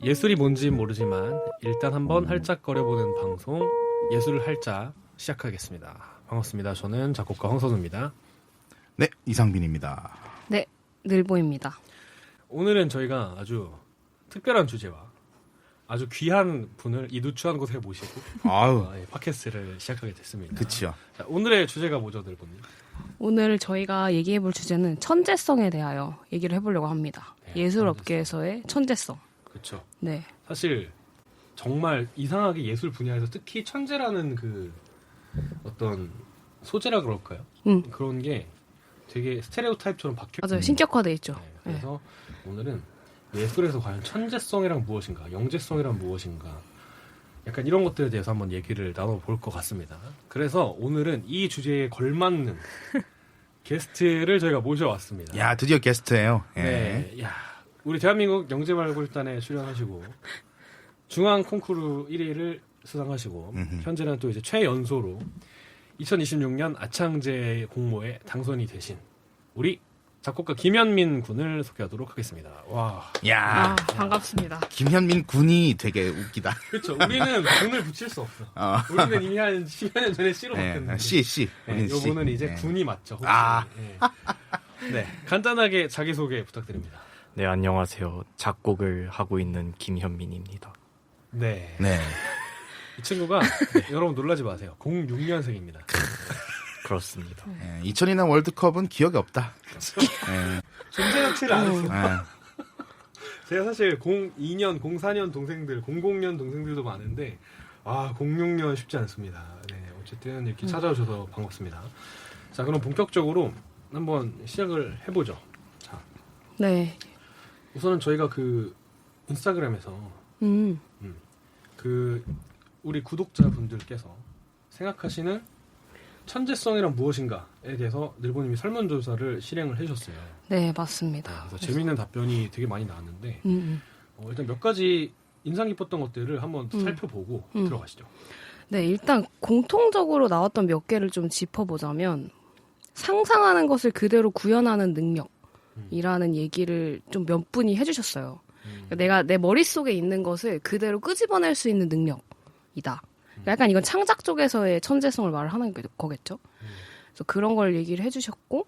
예술이 뭔진 모르지만 일단 한번 할짝거려보는 방송 예술을 할짝 시작하겠습니다. 반갑습니다. 저는 작곡가 황선우입니다. 네, 이상빈입니다. 네, 늘보입니다. 오늘은 저희가 아주 특별한 주제와 아주 귀한 분을 이 누추한 곳에 모시고 팟캐스트를 시작하게 됐습니다. 그치요. 자, 오늘의 주제가 뭐죠, 늘보님? 오늘 저희가 얘기해볼 주제는 천재성에 대하여 얘기를 해보려고 합니다. 네, 예술업계에서의 천재성. 그렇죠. 네. 사실 정말 이상하게 예술 분야에서 특히 천재라는 그 어떤 소재라 그럴까요? 그런 게 되게 스테레오타입처럼 박혀. 맞아요. 신격화돼 있죠. 네, 그래서 오늘은 예술에서 과연 천재성이란 무엇인가, 영재성이란 무엇인가, 약간 이런 것들에 대해서 한번 얘기를 나눠볼 것 같습니다. 그래서 오늘은 이 주제에 걸맞는 게스트를 저희가 모셔왔습니다. 야, 드디어 게스트예요. 예. 네, 야, 우리 대한민국 영재발굴단에 출연하시고 중앙 콩쿠르 1위를 수상하시고 현재는 또 이제 최연소로 2026년 아창제 공모에 당선이 되신 우리 작곡가 김현민 군을 소개하도록 하겠습니다. 와, 야, 반갑습니다. 김현민 군이 되게 웃기다. 그렇죠. 우리는 군을 붙일 수 없어. 우리는 이미 한 10여 년 전에 C로 바뀌었는데. C. 네, 요거는 이제 네. 군이 맞죠. 혹시. 아. 네. 네, 간단하게 자기소개 부탁드립니다. 네, 안녕하세요. 작곡을 하고 있는 김현민입니다. 네. 네. 이 친구가 여러분 놀라지 마세요. 06년생입니다. 그렇습니다. 2002년 월드컵은 기억이 없다. 존재 자체를 안 했어. 예. 제가 사실 02년, 04년 동생들, 00년 동생들도 많은데 06년 쉽지 않습니다. 네, 어쨌든 이렇게 찾아오셔서 반갑습니다. 자, 그럼 본격적으로 한번 시작을 해보죠. 자, 네. 우선은 저희가 그 인스타그램에서 그 우리 구독자분들께서 생각하시는 천재성이란 무엇인가에 대해서 늘보님이 설문조사를 실행을 해주셨어요. 네, 맞습니다. 그래서 재미있는 답변이 되게 많이 나왔는데 일단 몇 가지 인상 깊었던 것들을 한번 살펴보고 들어가시죠. 네, 일단 공통적으로 나왔던 몇 개를 좀 짚어보자면 상상하는 것을 그대로 구현하는 능력이라는 얘기를 좀 몇 분이 해주셨어요. 그러니까 내가 내 머릿속에 있는 것을 그대로 끄집어낼 수 있는 능력이다. 약간 이건 창작 쪽에서의 천재성을 말하는 거겠죠. 그래서 그런 걸 얘기를 해주셨고,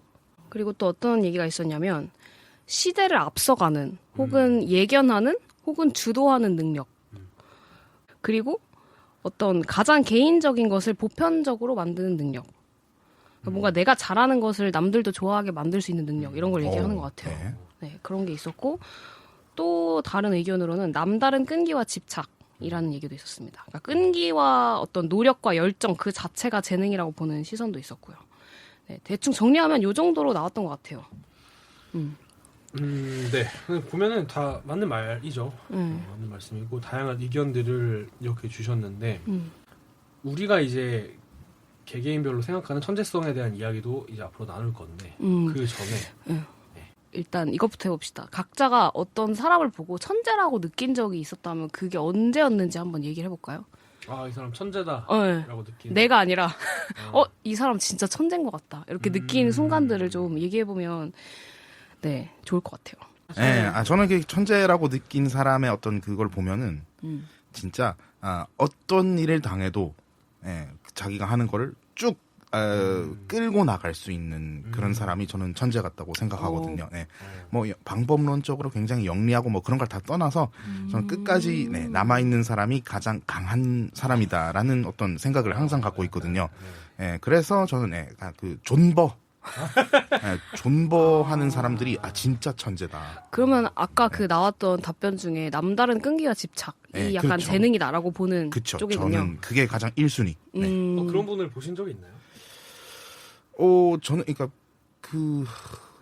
그리고 또 어떤 얘기가 있었냐면 시대를 앞서가는 혹은 예견하는 혹은 주도하는 능력, 그리고 어떤 가장 개인적인 것을 보편적으로 만드는 능력, 그러니까 뭔가 내가 잘하는 것을 남들도 좋아하게 만들 수 있는 능력, 이런 걸 얘기하는 것 같아요. 네, 그런 게 있었고, 또 다른 의견으로는 남다른 끈기와 집착이라는 얘기도 있었습니다. 그러니까 끈기와 어떤 노력과 열정 그 자체가 재능이라고 보는 시선도 있었고요. 네, 대충 정리하면 이 정도로 나왔던 것 같아요. 네. 보면은 다 맞는 말이죠. 맞는 말씀이고 다양한 의견들을 이렇게 주셨는데 우리가 이제 개개인별로 생각하는 천재성에 대한 이야기도 이제 앞으로 나눌 건데 그 전에 일단 이것부터 해봅시다. 각자가 어떤 사람을 보고 천재라고 느낀 적이 있었다면 그게 언제였는지 한번 얘기를 해볼까요? 이 사람 천재다 네. 라고 느끼는 내가 아니라 이 사람 진짜 천재인 것 같다 이렇게 느낀 순간들을 좀 얘기해보면 네 좋을 것 같아요. 네, 저는 그 천재라고 느낀 사람의 어떤 그걸 보면은 진짜 어떤 일을 당해도 자기가 하는 거를 쭉 끌고 나갈 수 있는 그런 사람이 저는 천재 같다고 생각하거든요. 네. 뭐 방법론적으로 굉장히 영리하고 뭐 그런 걸 다 떠나서 저는 끝까지 남아 있는 사람이 가장 강한 사람이다라는 어떤 생각을 항상 갖고 있거든요. 그래서 저는 그 존버하는 사람들이 진짜 천재다. 그러면 아까 그 나왔던 답변 중에 남다른 끈기와 집착이 약간 그렇죠. 재능이다라고 보는 그쵸. 쪽이군요. 저는 그게 가장 1순위. 그런 분을 보신 적이 있나요? 저는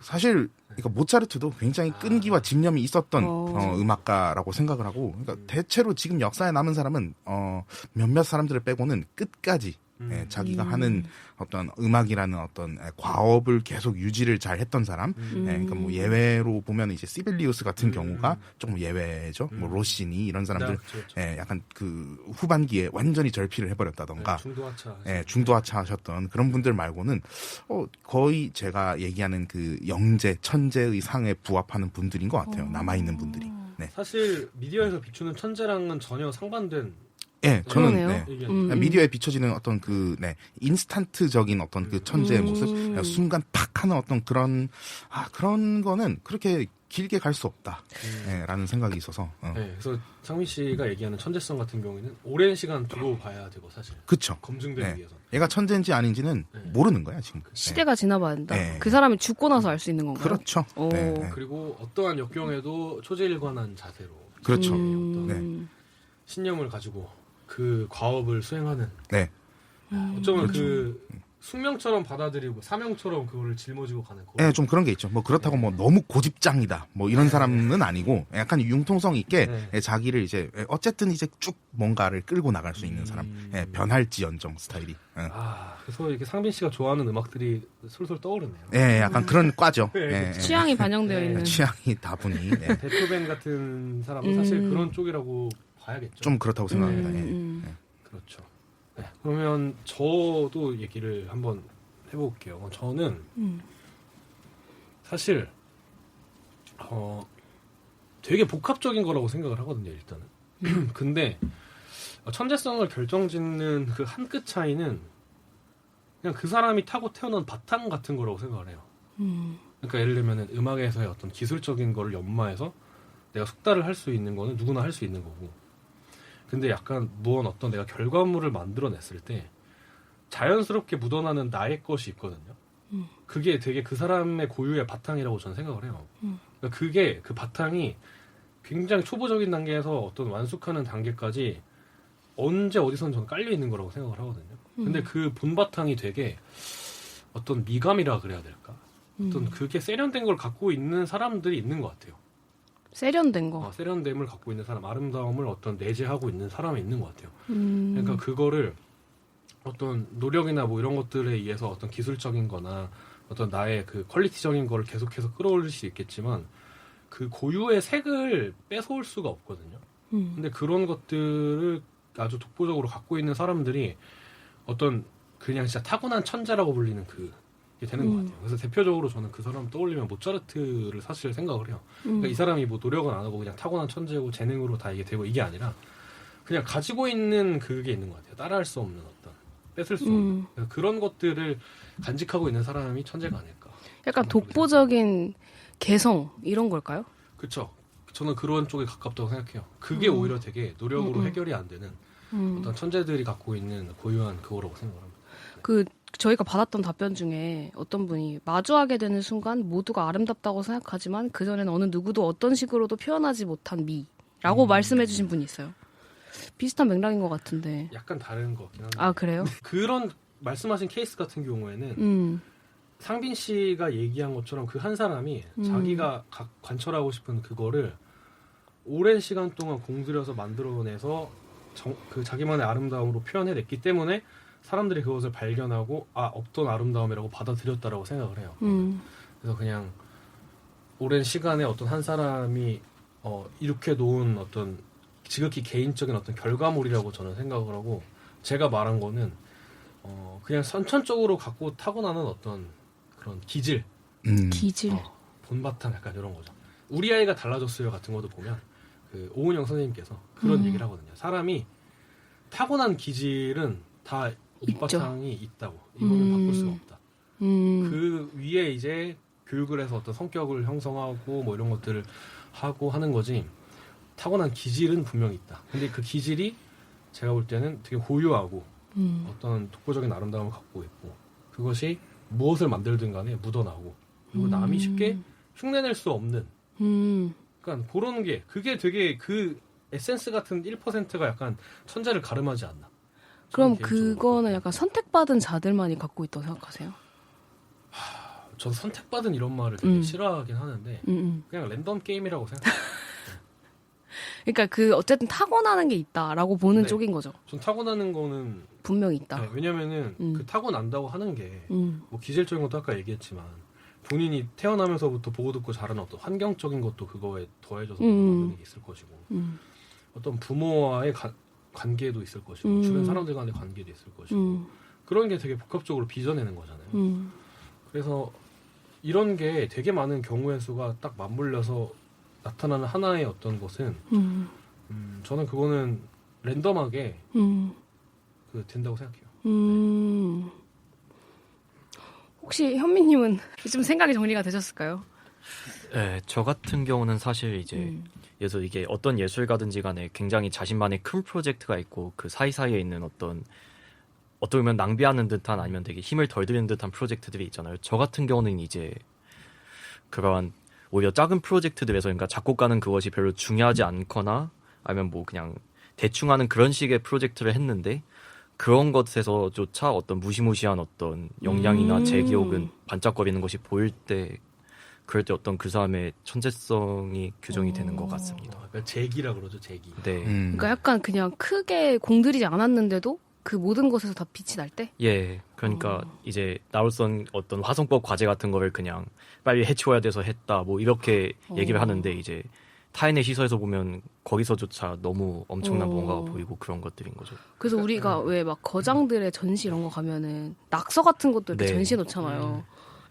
사실 모차르트도 굉장히 끈기와 집념이 있었던 음악가라고 생각을 하고, 그러니까 대체로 지금 역사에 남은 사람은 몇몇 사람들을 빼고는 끝까지 자기가 하는 어떤 음악이라는 어떤 과업을 계속 유지를 잘 했던 사람. 그러니까 뭐 예외로 보면 이제 시빌리우스 같은 경우가 조금 예외죠. 뭐 로시니 이런 사람들 약간 그 후반기에 완전히 절필을 해버렸다던가 중도하차 하셨던 그런 분들 말고는 거의 제가 얘기하는 그 영재 천재의 상에 부합하는 분들인 것 같아요. 남아있는 분들이. 네. 사실 미디어에서 비추는 천재랑은 전혀 상반된 예, 저는 그러네요. 네. 의견이에요. 미디어에 비춰지는 어떤 그 인스턴트적인 어떤 그 천재의 모습, 순간 팍 하는 어떤 그런 거는 그렇게 길게 갈 수 없다. 라는 생각이 있어서. 네, 그래서 상민 씨가 얘기하는 천재성 같은 경우에는 오랜 시간 두고 봐야 되고 사실 그쵸. 검증되기 네. 위해서. 얘가 천재인지 아닌지는 모르는 거야, 지금. 시대가 지나봐야 된다. 네. 그 사람이 죽고 나서 알 수 있는 건가요? 그렇죠. 오. 네. 그리고 어떠한 역경에도 초제일관한 자세로 그렇죠. 어떤 신념을 가지고 그 과업을 수행하는 네. 어쩌면 그 숙명처럼 받아들이고 사명처럼 그거를 짊어지고 가는 거. 네, 좀 그런 게 있죠. 뭐 그렇다고 뭐 너무 고집장이다. 뭐 이런 사람은 아니고 약간 융통성 있게 자기를 이제 어쨌든 이제 쭉 뭔가를 끌고 나갈 수 있는 사람. 변할지언정 스타일이. 그래서 이렇게 상빈 씨가 좋아하는 음악들이 솔솔 떠오르네요. 예, 약간 그런 과죠. 예, 취향이 반영되어 있는. 취향이 다분히 베토벤 같은 사람은 사실 그런 쪽이라고 봐야겠죠. 좀 그렇다고 생각합니다. 예. 그렇죠. 네, 그러면 저도 얘기를 한번 해볼게요. 저는 사실 되게 복합적인 거라고 생각을 하거든요. 일단은. 근데 천재성을 결정짓는 그 한 끗 차이는 그냥 그 사람이 타고 태어난 바탕 같은 거라고 생각을 해요. 그러니까 예를 들면 음악에서의 어떤 기술적인 거를 연마해서 내가 숙달을 할 수 있는 거는 누구나 할 수 있는 거고, 근데 약간 어떤 내가 결과물을 만들어냈을 때 자연스럽게 묻어나는 나의 것이 있거든요. 그게 되게 그 사람의 고유의 바탕이라고 저는 생각을 해요. 그러니까 그게 그 바탕이 굉장히 초보적인 단계에서 어떤 완숙하는 단계까지 언제 어디선 저는 깔려 있는 거라고 생각을 하거든요. 근데 그 본바탕이 되게 어떤 미감이라 그래야 될까? 어떤 그게 세련된 걸 갖고 있는 사람들이 있는 것 같아요. 세련된 거. 세련됨을 갖고 있는 사람, 아름다움을 어떤 내재하고 있는 사람이 있는 것 같아요. 그러니까 그거를 어떤 노력이나 뭐 이런 것들에 의해서 어떤 기술적인 거나 어떤 나의 그 퀄리티적인 거를 계속해서 끌어올릴 수 있겠지만 그 고유의 색을 뺏어올 수가 없거든요. 근데 그런 것들을 아주 독보적으로 갖고 있는 사람들이 어떤 그냥 진짜 타고난 천재라고 불리는 그게 되는 것 같아요. 그래서 대표적으로 저는 그 사람 떠올리면 모차르트를 사실 생각을 해요. 그러니까 이 사람이 뭐 노력은 안 하고 그냥 타고난 천재고 재능으로 다 이게 되고 이게 아니라 그냥 가지고 있는 그게 있는 것 같아요. 따라할 수 없는 어떤 뺏을 수 없는 그런 것들을 간직하고 있는 사람이 천재가 아닐까. 약간 독보적인 개성 이런 걸까요? 그렇죠. 저는 그런 쪽에 가깝다고 생각해요. 그게 오히려 되게 노력으로 해결이 안 되는 어떤 천재들이 갖고 있는 고유한 그거라고 생각합니다. 저희가 받았던 답변 중에 어떤 분이 마주하게 되는 순간 모두가 아름답다고 생각하지만 그전에는 어느 누구도 어떤 식으로도 표현하지 못한 미라고 말씀해 주신 분이 있어요. 비슷한 맥락인 것 같은데. 약간 다른 것 같긴 한데. 아, 그래요? 그런 말씀하신 케이스 같은 경우에는 상빈 씨가 얘기한 것처럼 그 한 사람이 자기가 관철하고 싶은 그거를 오랜 시간 동안 공들여서 만들어내서 그 자기만의 아름다움으로 표현해냈기 때문에 사람들이 그것을 발견하고 없던 아름다움이라고 받아들였다라고 생각을 해요. 그래서 그냥 오랜 시간에 어떤 한 사람이 이렇게 놓은 어떤 지극히 개인적인 어떤 결과물이라고 저는 생각을 하고, 제가 말한 거는 그냥 선천적으로 갖고 타고나는 어떤 그런 기질, 기질. 본바탕 약간 이런 거죠. 우리 아이가 달라졌어요 같은 것도 보면 그 오은영 선생님께서 그런 얘기를 하거든요. 사람이 타고난 기질은 다 밑바탕이 있다고. 이거는 바꿀 수가 없다. 그 위에 이제 교육을 해서 어떤 성격을 형성하고 뭐 이런 것들을 하고 하는 거지, 타고난 기질은 분명히 있다. 근데 그 기질이 제가 볼 때는 되게 고유하고 어떤 독보적인 아름다움을 갖고 있고, 그것이 무엇을 만들든 간에 묻어나고, 그리고 남이 쉽게 흉내낼 수 없는, 그러니까 그런 게, 그게 되게 그 에센스 같은 1%가 약간 천재를 가름하지 않나. 그럼 그거는 약간 선택받은 자들만이 갖고 있다고 생각하세요? 저도 선택받은 이런 말을 되게 싫어하긴 하는데 그냥 랜덤 게임이라고 생각해요. 그러니까 어쨌든 타고나는 게 있다라고 보는 네. 쪽인 거죠. 전 타고나는 거는 분명히 있다. 네, 왜냐면은 그 타고난다고 하는 게 뭐 기질적인 것도 아까 얘기했지만 본인이 태어나면서부터 보고 듣고 자라는 어떤 환경적인 것도 그거에 더해져서 만드는 게 있을 것이고, 어떤 부모와의 관계도 있을 것이고, 주변 사람들 간의 관계도 있을 것이고, 그런 게 되게 복합적으로 빚어내는 거잖아요. 그래서 이런 게 되게 많은 경우의 수가 딱 맞물려서 나타나는 하나의 어떤 것은 저는 그거는 랜덤하게 된다고 생각해요. 혹시 현미님은 좀 생각이 정리가 되셨을까요? 네, 저 같은 경우는 사실 이제 그래서 이게 어떤 예술가든지 간에 굉장히 자신만의 큰 프로젝트가 있고 그 사이사이에 있는 어떻게 보면 낭비하는 듯한 아니면 되게 힘을 덜 들이는 듯한 프로젝트들이 있잖아요. 저 같은 경우는 이제 그런 오히려 작은 프로젝트들에서 그러니까 작곡가는 그것이 별로 중요하지 않거나 아니면 뭐 그냥 대충 하는 그런 식의 프로젝트를 했는데 그런 것에서조차 어떤 무시무시한 어떤 역량이나 재기억은 반짝거리는 것이 보일 때 그럴 때 어떤 그 사람의 천재성이 규정이 되는 것 같습니다. 그러니까 재기라 그러죠, 재기. 네. 그러니까 약간 그냥 크게 공들이지 않았는데도 그 모든 것에서 다 빛이 날 때? 예. 그러니까 이제 나로선 어떤 화성법 과제 같은 거를 그냥 빨리 해치워야 돼서 했다. 뭐 이렇게 얘기를 하는데 이제 타인의 시선에서 보면 거기서조차 너무 엄청난 뭔가가 보이고 그런 것들인 거죠. 그래서 우리가 왜 막 거장들의 전시 이런 거 가면은 낙서 같은 것도 이렇게 네. 전시해 놓잖아요.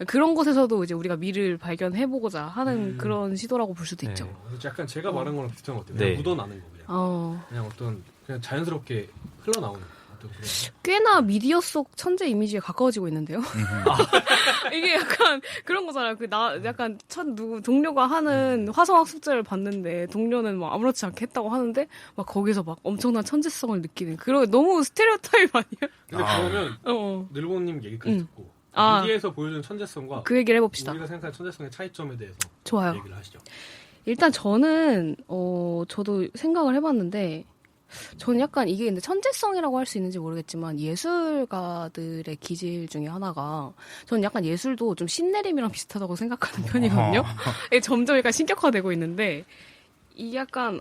그런 곳에서도 이제 우리가 미를 발견해보고자 하는 그런 시도라고 볼 수도 네. 있죠. 약간 제가 말한 거랑 비슷한 것 같아요. 네. 그냥 묻어나는 거 그냥. 그냥 그냥 자연스럽게 흘러나오는 어떤 그런. 꽤나 미디어 속 천재 이미지에 가까워지고 있는데요. 이게 약간 그런 거잖아요. 약간 동료가 하는 화성학 숙제를 봤는데 동료는 막 아무렇지 않게 했다고 하는데 막 거기서 막 엄청난 천재성을 느끼는 그런 너무 스테레오타입 아니에요? 근데 그러면 늘보님 얘기까지 듣고 미디에서 보여주는 천재성과 그 얘기를 해봅시다. 우리가 생각하는 천재성의 차이점에 대해서 좋아요. 얘기를 하시죠. 일단 저는 저도 생각을 해봤는데 저는 약간 이게 근데 천재성이라고 할 수 있는지 모르겠지만 예술가들의 기질 중에 하나가 저는 약간 예술도 좀 신내림이랑 비슷하다고 생각하는 편이거든요. 이게 점점 약간 신격화되고 있는데 이게 약간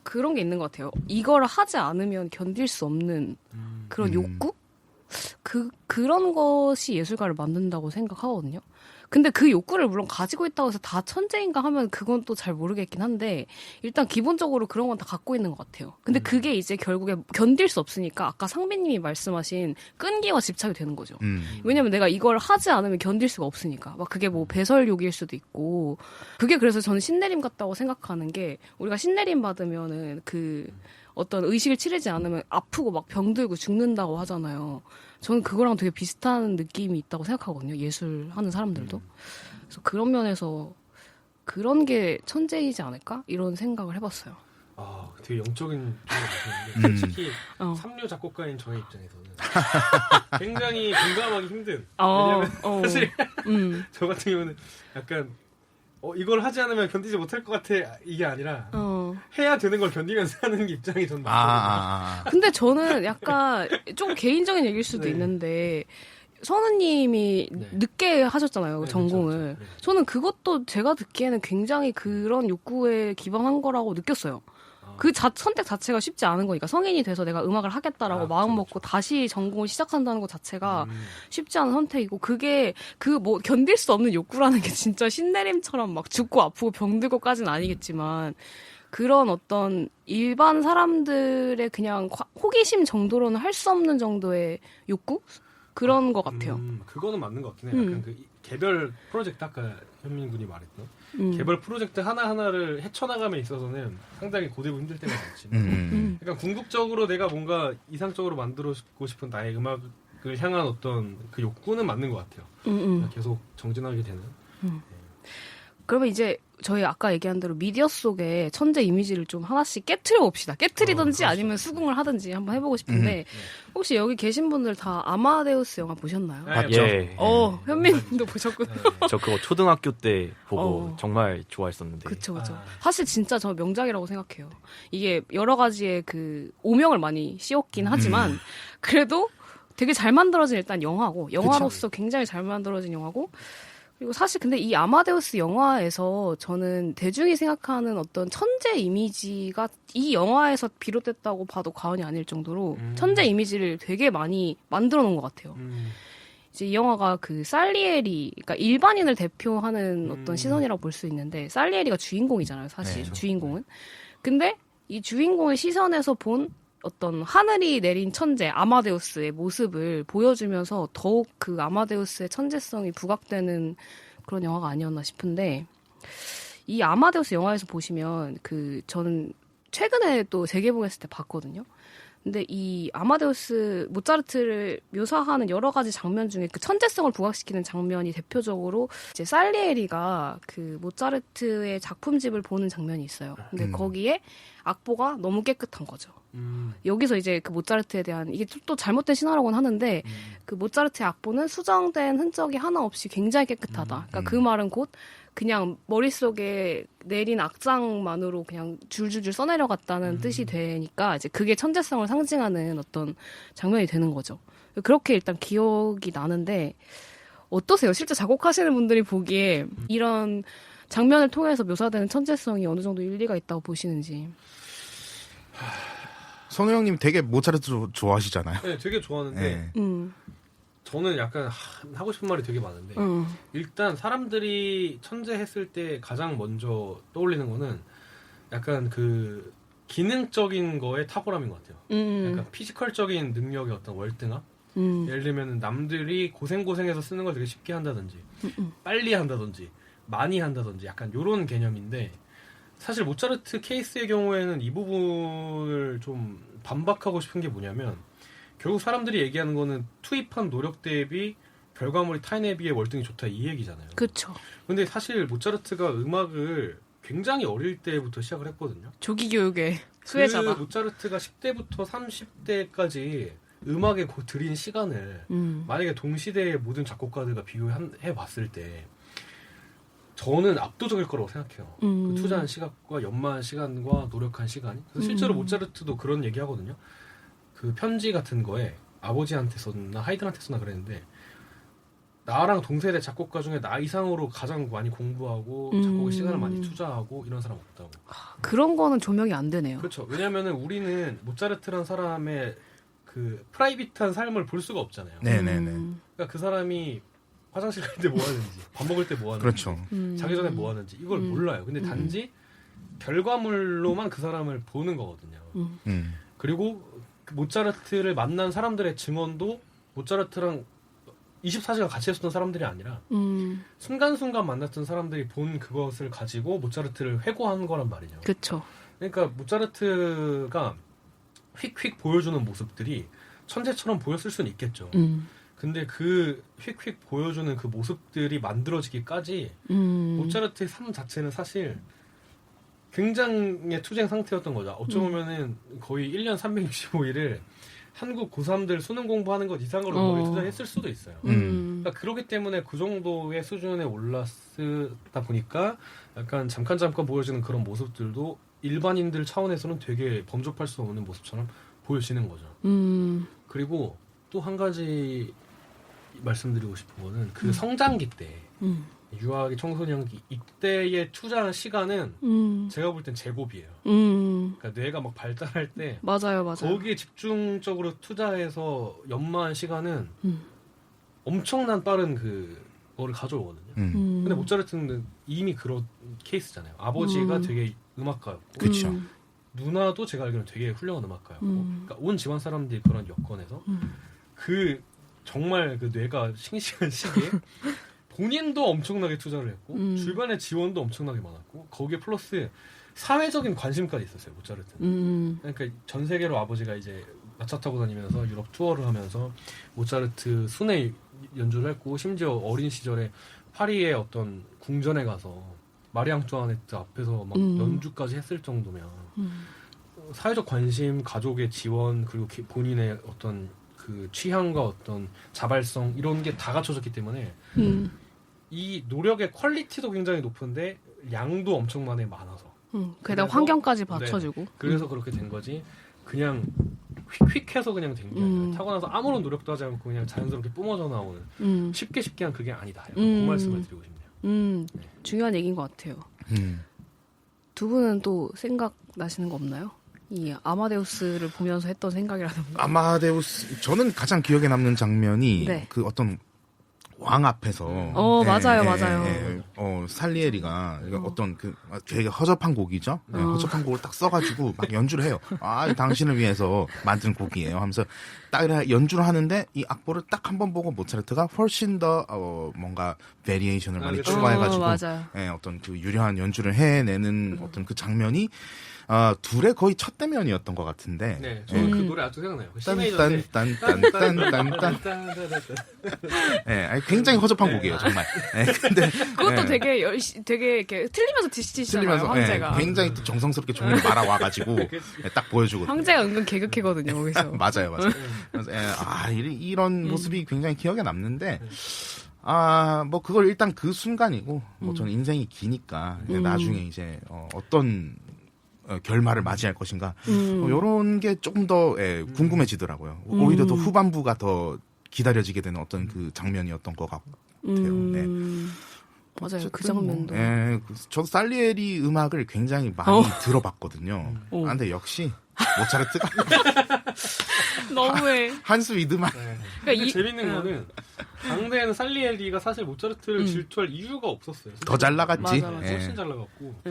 그런 게 있는 것 같아요. 이걸 하지 않으면 견딜 수 없는 그런 욕구? 그런 것이 예술가를 만든다고 생각하거든요. 근데 그 욕구를 물론 가지고 있다고 해서 다 천재인가 하면 그건 또 잘 모르겠긴 한데 일단 기본적으로 그런 건 다 갖고 있는 것 같아요. 근데 그게 이제 결국에 견딜 수 없으니까 아까 상빈님이 말씀하신 끈기와 집착이 되는 거죠. 왜냐면 내가 이걸 하지 않으면 견딜 수가 없으니까. 막 그게 뭐 배설욕일 수도 있고 그게 그래서 저는 신내림 같다고 생각하는 게 우리가 신내림 받으면은 어떤 의식을 치르지 않으면 아프고 막 병들고 죽는다고 하잖아요. 저는 그거랑 되게 비슷한 느낌이 있다고 생각하거든요. 예술하는 사람들도. 그래서 그런 면에서 그런 게 천재이지 않을까? 이런 생각을 해봤어요. 아, 되게 영적인 쪽이었는데 솔직히 삼류 작곡가인 저의 입장에서는 굉장히 공감하기 힘든. 왜냐면 사실 저 같은 경우는 약간 이걸 하지 않으면 견디지 못할 것 같아 이게 아니라 해야 되는 걸 견디면서 하는 입장이 전 맞거든요. 근데 저는 약간 좀 개인적인 얘기일 수도 네. 있는데 선우님이 늦게 하셨잖아요. 전공을. 그렇죠. 네. 저는 그것도 제가 듣기에는 굉장히 그런 욕구에 기반한 거라고 느꼈어요. 선택 자체가 쉽지 않은 거니까 성인이 돼서 내가 음악을 하겠다라고 마음 먹고 다시 전공을 시작한다는 것 자체가 쉽지 않은 선택이고 그게 뭐 견딜 수 없는 욕구라는 게 진짜 신내림처럼 막 죽고 아프고 병들고까지는 아니겠지만 그런 어떤 일반 사람들의 그냥 호기심 정도로는 할 수 없는 정도의 욕구? 그런 것 같아요. 그거는 맞는 것 같긴 해요. 약간 그 개별 프로젝트 아까 현민 군이 말했던 개별 프로젝트 하나하나를 헤쳐나감에 있어서는 상당히 고되고 힘들 때가 많지만 약간 궁극적으로 내가 뭔가 이상적으로 만들고 싶은 나의 음악을 향한 어떤 그 욕구는 맞는 것 같아요. 계속 정진하게 되는. 그러면 이제 저희 아까 얘기한 대로 미디어 속에 천재 이미지를 좀 하나씩 깨트려 봅시다. 깨트리든지 아니면 수긍을 하든지 한번 해보고 싶은데 혹시 여기 계신 분들 다 아마데우스 영화 보셨나요? 봤죠? 예. 현민님도 보셨군요. 저 그거 초등학교 때 보고 정말 좋아했었는데. 그쵸. 사실 진짜 저 명작이라고 생각해요. 이게 여러 가지의 그 오명을 많이 씌웠긴 하지만 그래도 되게 잘 만들어진 일단 영화고 영화로서 굉장히 잘 만들어진 영화고 그리고 사실 근데 이 아마데우스 영화에서 저는 대중이 생각하는 어떤 천재 이미지가 이 영화에서 비롯됐다고 봐도 과언이 아닐 정도로 천재 이미지를 되게 많이 만들어 놓은 것 같아요. 이제 이 영화가 그 살리에리, 그러니까 일반인을 대표하는 어떤 시선이라고 볼 수 있는데 살리에리가 주인공이잖아요, 사실. 네. 주인공은. 근데 이 주인공의 시선에서 본 어떤 하늘이 내린 천재 아마데우스의 모습을 보여주면서 더욱 그 아마데우스의 천재성이 부각되는 그런 영화가 아니었나 싶은데 이 아마데우스 영화에서 보시면 저는 최근에 또 재개봉했을 때 봤거든요. 근데 이 아마데우스 모차르트를 묘사하는 여러 가지 장면 중에 그 천재성을 부각시키는 장면이 대표적으로 이제 살리에리가 그 모차르트의 작품집을 보는 장면이 있어요. 근데 거기에 악보가 너무 깨끗한 거죠. 여기서 이제 그 모차르트에 대한 이게 또 잘못된 신화라고는 하는데 그 모차르트의 악보는 수정된 흔적이 하나 없이 굉장히 깨끗하다. 그러니까 그 말은 곧 그냥 머릿속에 내린 악장만으로 그냥 줄줄줄 써내려갔다는 뜻이 되니까 이제 그게 천재성을 상징하는 어떤 장면이 되는 거죠. 그렇게 일단 기억이 나는데 어떠세요? 실제 작곡하시는 분들이 보기에 이런 장면을 통해서 묘사되는 천재성이 어느 정도 일리가 있다고 보시는지. 선우 형님 되게 모차르트 좋아하시잖아요. 네, 되게 좋아하는데 저는 약간 하고 싶은 말이 되게 많은데 일단 사람들이 천재 했을 때 가장 먼저 떠올리는 거는 약간 그 기능적인 거에 탁월함인 것 같아요. 약간 피지컬적인 능력의 어떤 월등함. 예를 들면 남들이 고생해서 쓰는 걸 되게 쉽게 한다든지 빨리 한다든지 많이 한다든지 약간 요런 개념인데 사실 모차르트 케이스의 경우에는 이 부분을 좀 반박하고 싶은 게 뭐냐면 결국 사람들이 얘기하는 거는 투입한 노력 대비 결과물이 타인에 비해 월등히 좋다 이 얘기잖아요. 그렇죠. 근데 사실 모차르트가 음악을 굉장히 어릴 때부터 시작을 했거든요. 조기 교육의 수혜자다. 그 모차르트가 10대부터 30대까지 음악에 들인 시간을 만약에 동시대의 모든 작곡가들과 비교해 봤을 때 저는 압도적일 거라고 생각해요. 그 투자한 시간과 연마한 시간과 노력한 시간이. 그래서 실제로 모차르트도 그런 얘기 하거든요. 그 편지 같은 거에 아버지한테 썼나 하이든한테 썼나 그랬는데 나랑 동세대 작곡가 중에 나 이상으로 가장 많이 공부하고 작곡에 시간을 많이 투자하고 이런 사람 없다고. 그런 거는 조명이 안 되네요. 그렇죠. 왜냐면은 우리는 모차르트란 사람의 그 프라이빗한 삶을 볼 수가 없잖아요. 네네네. 그러니까 그 사람이 화장실 갈 때 뭐 하는지, 밥 먹을 때 뭐 하는지, 그렇죠. 자기 전에 뭐 하는지 이걸 몰라요. 근데 단지 결과물로만 그 사람을 보는 거거든요. 그리고 그 모차르트를 만난 사람들의 증언도 모차르트랑 24시간 같이 했었던 사람들이 아니라 순간순간 만났던 사람들이 본 그것을 가지고 모차르트를 회고한 거란 말이죠. 그렇죠. 그러니까 모차르트가 휙휙 보여주는 모습들이 천재처럼 보였을 수는 있겠죠. 근데 그 휙휙 보여주는 그 모습들이 만들어지기까지 모차르트의 삶 자체는 사실 굉장히 투쟁 상태였던 거죠. 어쩌면은 거의 1년 365일을 한국 고3들 수능 공부하는 것 이상으로 거의 투자했을 수도 있어요. 그러니까 그렇기 때문에 그 정도의 수준에 올랐다 보니까 약간 잠깐 보여지는 그런 모습들도 일반인들 차원에서는 되게 범접할 수 없는 모습처럼 보여지는 거죠. 그리고 또 한 가지 말씀드리고 싶은 거는 그 성장기 때 유아기 청소년기 이때의 투자한 시간은 제가 볼 땐 제곱이에요. 그러니까 뇌가 막 발달할 때 맞아요. 거기에 집중적으로 투자해서 연마한 시간은 엄청난 빠른 그거를 가져오거든요. 근데 모차르트는 이미 그런 케이스잖아요. 아버지가 되게 음악가였고 그렇죠. 누나도 제가 알기로는 되게 훌륭한 음악가였고 그러니까 온 집안 사람들이 그런 여건에서 그 정말 그 뇌가 싱싱한 시기에 본인도 엄청나게 투자를 했고 주변의 지원도 엄청나게 많았고 거기에 플러스 사회적인 관심까지 있었어요. 모차르트는. 그러니까 전 세계로 아버지가 이제 마차 타고 다니면서 유럽 투어를 하면서 모차르트 순회 연주를 했고 심지어 어린 시절에 파리의 어떤 궁전에 가서 마리 앙투아네트 앞에서 막 연주까지 했을 정도면 사회적 관심, 가족의 지원 그리고 본인의 어떤 그 취향과 어떤 자발성 이런 게 다 갖춰졌기 때문에 이 노력의 퀄리티도 굉장히 높은데 양도 엄청나게 많아서 게다가 환경까지 받쳐주고. 네, 그래서 그렇게 된 거지 그냥 휙휙해서 그냥 된 게 아니라 타고나서 아무런 노력도 하지 않고 그냥 자연스럽게 뿜어져 나오는 쉽게 한 그게 아니다. 그 말씀을 드리고 싶네요. 중요한 얘기인 것 같아요. 두 분은 또 생각나시는 거 없나요? 이 아마데우스를 보면서 했던 생각이라든가. 아마데우스 저는 가장 기억에 남는 장면이 네. 그 어떤 왕 앞에서 맞아요. 살리에리가 어떤 그 되게 허접한 곡이죠. 허접한 곡을 딱 써가지고 막 연주를 해요. 아, 당신을 위해서 만든 곡이에요. 하면서 딱 연주를 하는데 이 악보를 딱 한 번 보고 모차르트가 훨씬 더 뭔가 베리에이션을 많이 추가해가지고 어떤 그 유려한 연주를 해내는 어떤 그 장면이 둘의 거의 첫 대면이었던 것 같은데. 네, 저는 그 노래 아직도 생각나요. 딴딴딴딴딴딴딴. 네, 굉장히 허접한 곡이에요, 정말. 네, 근데 그것도 되게 되게 이렇게 틀리면서 뒤치시잖아요, 황제가. 굉장히 또 정성스럽게 종이를 말아와가지고 딱 보여주거든요. 황제가 은근 개그캐거든요, 거기서. 맞아요. 그래서 이런 모습이 굉장히 기억에 남는데. 뭐 그걸 일단 그 순간이고, 뭐 저는 인생이 기니까 나중에 이제 어떤 결말을 맞이할 것인가 이런 게 조금 더 궁금해지더라고요. 오히려 더 후반부가 더 기다려지게 되는 어떤 그 장면이었던 것 같아요. 네. 맞아요. 그 장면도. 저도 살리에리 음악을 굉장히 많이 들어봤거든요. 근데 역시 모차르트가 너무해. 한수 위드만. 그러니까 재밌는 거는 당대에는 살리에리가 사실 모차르트를 질투할 이유가 없었어요. 더 잘 나갔지. 맞아. 훨씬 잘 나갔고.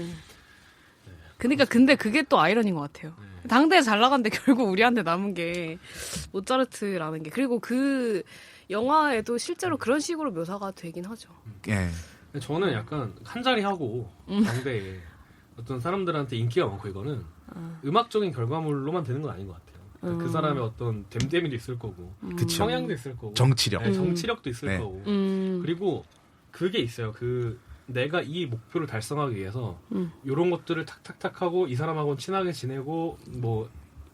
그러니까 근데 그게 또 아이러니인 것 같아요. 당대에 잘 나갔는데 결국 우리한테 남은 게 모차르트라는 게. 그리고 그 영화에도 실제로 그런 식으로 묘사가 되긴 하죠. 저는 약간 한 자리 하고 당대에 어떤 사람들한테 인기가 많고 이거는 음악적인 결과물로만 되는 건 아닌 것 같아요. 그러니까 그 사람의 어떤 됨됨이도 있을 거고 성향도 있을 거고 정치력, 정치력도 있을 거고 그리고 그게 있어요. 내가 이 목표를 달성하기 위해서 이런 것들을 탁탁탁 하고 이 사람하고는 친하게 지내고 뭐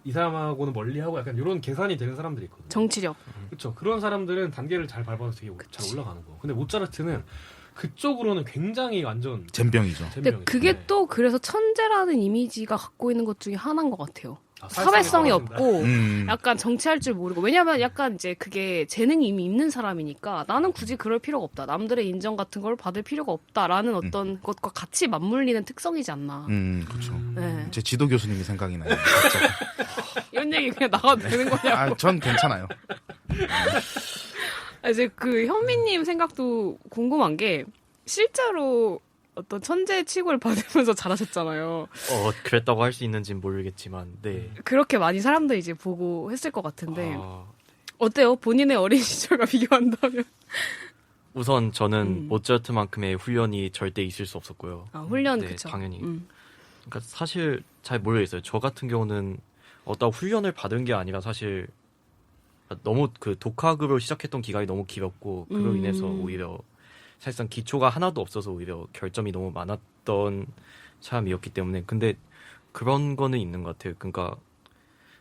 이 사람하고는 멀리하고 약간 이런 계산이 되는 사람들이 있거든요. 정치력. 그렇죠. 그런 사람들은 단계를 잘 밟아서 되게 잘 올라가는 거. 근데 모차르트는 그쪽으로는 굉장히 완전 젬병이죠. 근데 그게 또 그래서 천재라는 이미지가 갖고 있는 것 중에 하나인 것 같아요. 사회성이 없고 약간 정치할 줄 모르고 왜냐면 약간 이제 그게 재능이 이미 있는 사람이니까 나는 굳이 그럴 필요가 없다. 남들의 인정 같은 걸 받을 필요가 없다라는 어떤 것과 같이 맞물리는 특성이지 않나. 그렇죠. 네. 제 지도 교수님이 생각이 나요. 이런 얘기 그냥 나가도 되는 거냐고. 전 괜찮아요. 이제 그 현미님 생각도 궁금한 게 실제로 어떤 천재 취급을 받으면서 잘하셨잖아요. 그랬다고 할 수 있는지는 모르겠지만, 네. 그렇게 많이 사람들이 이제 보고 했을 것 같은데 어때요? 본인의 어린 시절과 비교한다면? 우선 저는 모차르트만큼의 훈련이 절대 있을 수 없었고요. 훈련 네, 그쵸. 당연히. 그러니까 사실 잘 모르겠어요. 저 같은 경우는 어떤 훈련을 받은 게 아니라 사실 너무 그 독학으로 시작했던 기간이 너무 길었고 그로 인해서 오히려 사실상 기초가 하나도 없어서 오히려 결점이 너무 많았던 사람이었기 때문에 근데 그런 거는 있는 것 같아요. 그러니까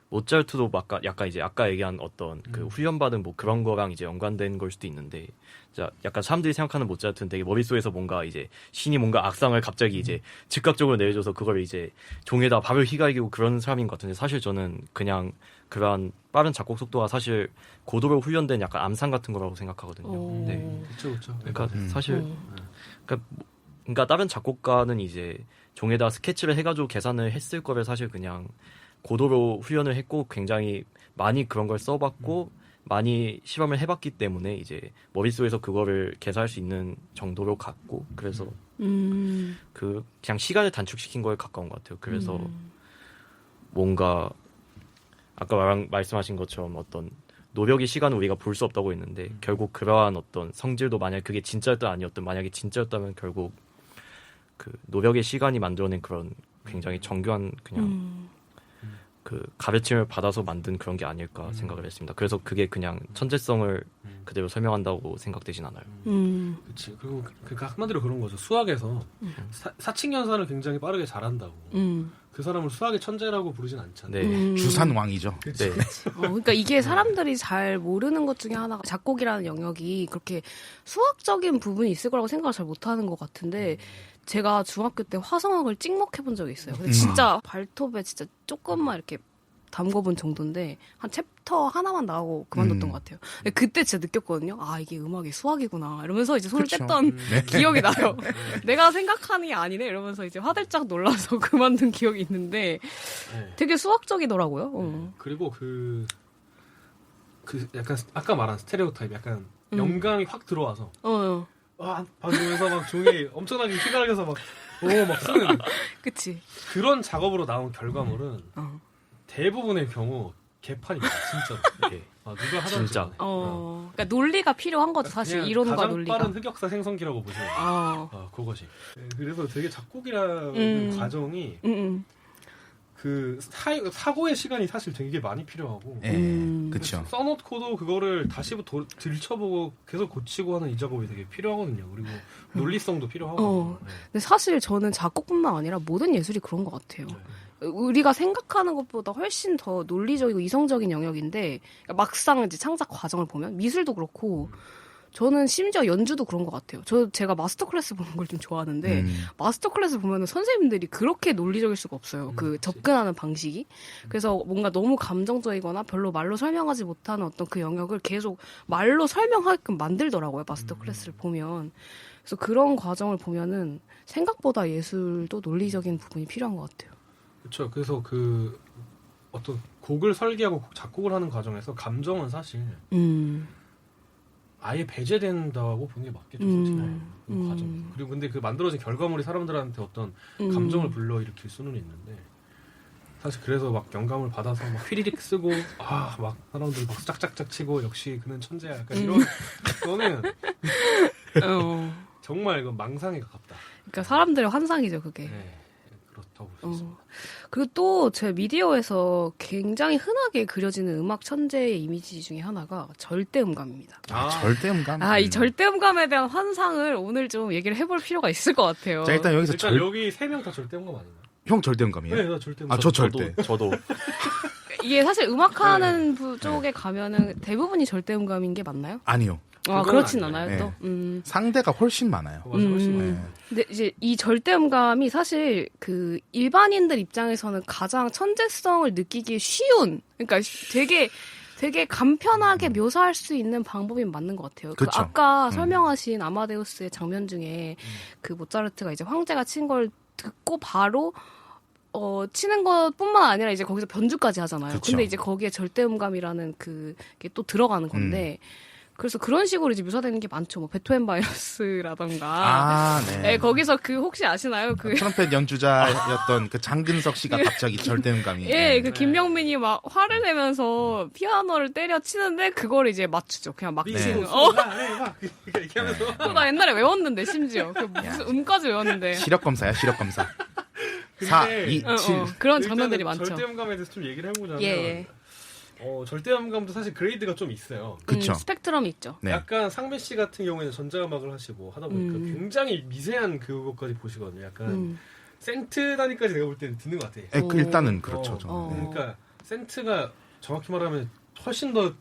모차르트도 약간 이제 아까 얘기한 어떤 그 훈련받은 뭐 그런 거랑 이제 연관된 걸 수도 있는데 자 약간 사람들이 생각하는 모차르트는 되게 머릿속에서 뭔가 이제 신이 뭔가 악상을 갑자기 이제 즉각적으로 내려줘서 그걸 이제 종에다 바로 휘갈기고 그런 사람인 것 같은데 사실 저는 그냥 그러한 빠른 작곡 속도가 사실 고도로 훈련된 약간 암상 같은 거라고 생각하거든요. 네. 그렇죠. 그러니까 사실 그러니까 다른 작곡가는 이제 종에다 스케치를 해가지고 계산을 했을 거를 사실 그냥 고도로 훈련을 했고 굉장히 많이 그런 걸 써봤고 많이 실험을 해봤기 때문에 이제 머릿속에서 그거를 계산할 수 있는 정도로 갔고 그래서 그 그냥 시간을 단축시킨 거에 가까운 것 같아요. 그래서 뭔가 아까 말씀하신 것처럼 어떤 노력의 시간을 우리가 볼 수 없다고 했는데 결국 그러한 어떤 성질도 만약 그게 진짜였든 아니었든 만약에 진짜였다면 결국 그 노력의 시간이 만들어낸 그런 굉장히 정교한 그냥 그 가르침을 받아서 만든 그런 게 아닐까 생각을 했습니다. 그래서 그게 그냥 천재성을 그대로 설명한다고 생각되진 않아요. 그렇지. 그리고 그러니까 한마디로 그런 거죠. 수학에서 사칙연산을 굉장히 빠르게 잘한다고. 그 사람을 수학의 천재라고 부르진 않잖아요. 네. 주산왕이죠. 네. 그러니까 이게 사람들이 잘 모르는 것 중에 하나가 작곡이라는 영역이 그렇게 수학적인 부분이 있을 거라고 생각을 잘 못하는 것 같은데 제가 중학교 때 화성학을 찍먹해본 적이 있어요. 근데 진짜 발톱에 진짜 조금만 이렇게 담궈본 정도인데 한 챕터 하나만 나오고 그만뒀던 것 같아요. 근데 그때 진짜 느꼈거든요. 아 이게 음악이 수학이구나 이러면서 이제 손을 그쵸. 뗐던 기억이 나요. 내가 생각하는 게 아니네 이러면서 이제 화들짝 놀라서 그만둔 기억이 있는데 되게 수학적이더라고요. 그리고 그 약간 아까 말한 스테레오타입 약간 영감이 확 들어와서 어, 와 봐주면서 막 종이 엄청나게 휘갈겨서 막 쓰는 그치. 그런 작업으로 나온 결과물은 어. 대부분의 경우 개판입니다. 진짜로. 이게. 누가 하던 진짜. 그러니까 논리가 필요한 거죠, 사실. 그냥 이론과 가장 논리가. 빠른 흑역사 생성기라고 보시면 돼요. 그것이. 그래서 되게 작곡이라는 과정이 그 사고의 시간이 사실 되게 많이 필요하고 그렇죠. 써놓고도 그거를 다시 들춰보고 계속 고치고 하는 이 작업이 되게 필요하거든요. 그리고 논리성도 필요하고. 근데 사실 저는 작곡뿐만 아니라 모든 예술이 그런 것 같아요. 우리가 생각하는 것보다 훨씬 더 논리적이고 이성적인 영역인데 막상 이제 창작 과정을 보면 미술도 그렇고 저는 심지어 연주도 그런 것 같아요. 제가 마스터 클래스 보는 걸 좀 좋아하는데 마스터 클래스 보면은 선생님들이 그렇게 논리적일 수가 없어요. 그 접근하는 방식이. 그래서 뭔가 너무 감정적이거나 별로 말로 설명하지 못하는 어떤 그 영역을 계속 말로 설명하게끔 만들더라고요. 마스터 클래스를 보면. 그래서 그런 과정을 보면은 생각보다 예술도 논리적인 부분이 필요한 것 같아요. 그렇죠. 그래서 그 어떤 곡을 설계하고 작곡을 하는 과정에서 감정은 사실 아예 배제된다고 보는 게 맞겠죠, 솔직히. 그 과정. 그리고 근데 그 만들어진 결과물이 사람들한테 어떤 감정을 불러일으킬 수는 있는데 사실 그래서 막 영감을 받아서 막 휘리릭 쓰고 막 사람들 박수 짝짝짝 치고 역시 그는 천재야. 약간 이런 거는 정말 이건 망상에 가깝다. 그러니까 사람들의 환상이죠, 그게. 네. 그렇다고 볼 수 있습니다. 그리고 또 제 미디어에서 굉장히 흔하게 그려지는 음악 천재의 이미지 중에 하나가 절대음감입니다. 절대음감. 이 절대음감에 대한 환상을 오늘 좀 얘기를 해볼 필요가 있을 것 같아요. 자, 일단 여기서 여기 3명 다 절대음감 아닌가요? 형 절대음감이에요? 네, 나 절대음감. 저 절대. 저도. 이게 사실 음악하는 쪽에 가면은 대부분이 절대음감인 게 맞나요? 아니요. 그렇진 아니에요. 않아요, 또. 상대가 훨씬 많아요. 맞아, 훨씬 많아요. 근데 이제 이 절대음감이 사실 그 일반인들 입장에서는 가장 천재성을 느끼기 쉬운, 그러니까 되게 간편하게 묘사할 수 있는 방법이 맞는 것 같아요. 그 그쵸. 아까 설명하신 아마데우스의 장면 중에 그 모차르트가 이제 황제가 친 걸 듣고 바로 치는 것뿐만 아니라 이제 거기서 변주까지 하잖아요. 그쵸. 근데 이제 거기에 절대음감이라는 그게 또 들어가는 건데 그래서 그런 식으로 이제 묘사되는 게 많죠. 뭐 베토벤 바이러스라던가. 네, 거기서 혹시 아시나요? 트럼펫 연주자였던 그 장근석 씨가 갑자기 절대음감이. 그 김명민이 막 화를 내면서 피아노를 때려 치는데 그걸 이제 맞추죠. 그냥 막 치는. 이렇게 하면서. 나 옛날에 외웠는데 심지어 무슨 음까지 외웠는데. 시력 검사야, 시력 검사. 4, 2, 7. 그런 장면들이 많죠. 절대음감에 대해서 좀 얘기를 해보자면 예. 절대음감도 사실 그레이드가 좀 있어요. 그쵸. 스펙트럼이 있죠. 네. 약간 상배 씨 같은 경우에는 전자음악을 하시고 하다 보니까 굉장히 미세한 그것까지 보시거든요. 약간 센트 단위까지 내가 볼 때는 듣는 것 같아. 일단은 그렇죠. 그러니까 센트가 정확히 말하면 훨씬 더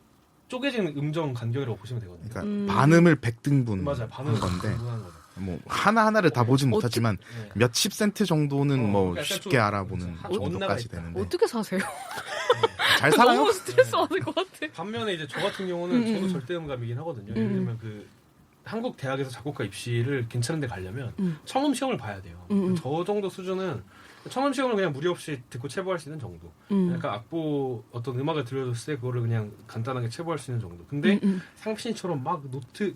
쪼개진 음정 간격이라고 보시면 되거든요. 그러니까 반음을 100등분 맞아요. 반응 건데 분분한 거죠. 뭐 하나하나를 다 보진 못하지만 몇십 센트 정도는 뭐 약간 쉽게 좀 알아보는 정도까지 있다. 되는데 어떻게 사세요? 잘 살아요? 너무 스트레스 받을 것 같아. 반면에 이제 저 같은 경우는 저도 절대음감이긴 하거든요. 예를 들면 그 한국 대학에서 작곡가 입시를 괜찮은 데 가려면 청음 시험을 봐야 돼요. 저 정도 수준은 청음 시험을 그냥 무리 없이 듣고 체부할 수 있는 정도. 약간 악보 어떤 음악을 들려줬을 때 그거를 그냥 간단하게 체부할 수 있는 정도. 근데 상신이처럼 막 노트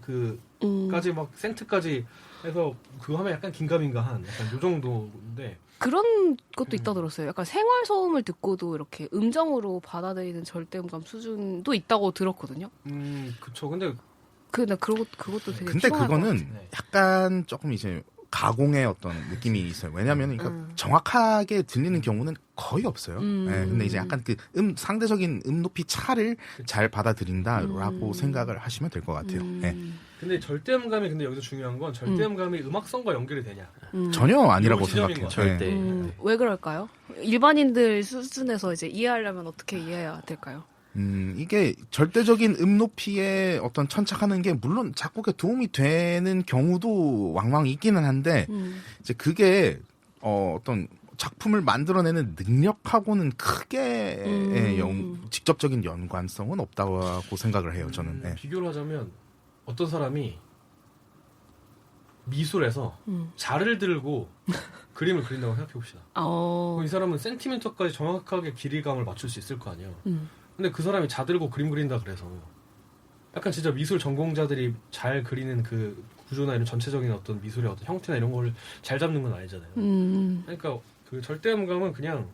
까지 막 센트까지 해서 그거 하면 약간 긴가민가한 약간 요 정도인데 그런 것도 있다 들었어요. 약간 생활 소음을 듣고도 이렇게 음정으로 받아들이는 절대음감 수준도 있다고 들었거든요. 그쵸. 근데 그것도 되게 근데 피곤할 것 그거는 같아요. 약간 조금 이제 가공의 어떤 느낌이 있어요. 왜냐하면 그러니까 정확하게 들리는 경우는 거의 없어요. 근데 이제 약간 그 상대적인 높이 차를 잘 받아들인다라고 생각을 하시면 될 것 같아요. 근데 절대음감이 근데 여기서 중요한 건 절대음감이 음악성과 연결이 되냐. 전혀 아니라고 요 지점인 생각해요. 것 절대. 왜 그럴까요? 일반인들 수준에서 이제 이해하려면 어떻게 이해해야 될까요? 이게 절대적인 높이에 어떤 천착하는 게 물론 작곡에 도움이 되는 경우도 왕왕 있기는 한데 이제 그게 어떤 작품을 만들어내는 능력하고는 크게 직접적인 연관성은 없다고 생각을 해요. 저는. 비교를 하자면 어떤 사람이 미술에서 자를 들고 그림을 그린다고 생각해 봅시다. 이 사람은 센티미터까지 정확하게 길이감을 맞출 수 있을 거 아니에요. 근데 그 사람이 자 들고 그림 그린다 그래서 약간 진짜 미술 전공자들이 잘 그리는 그 구조나 이런 전체적인 어떤 미술의 어떤 형태나 이런 걸 잘 잡는 건 아니잖아요. 그러니까 그 절대음감은 그냥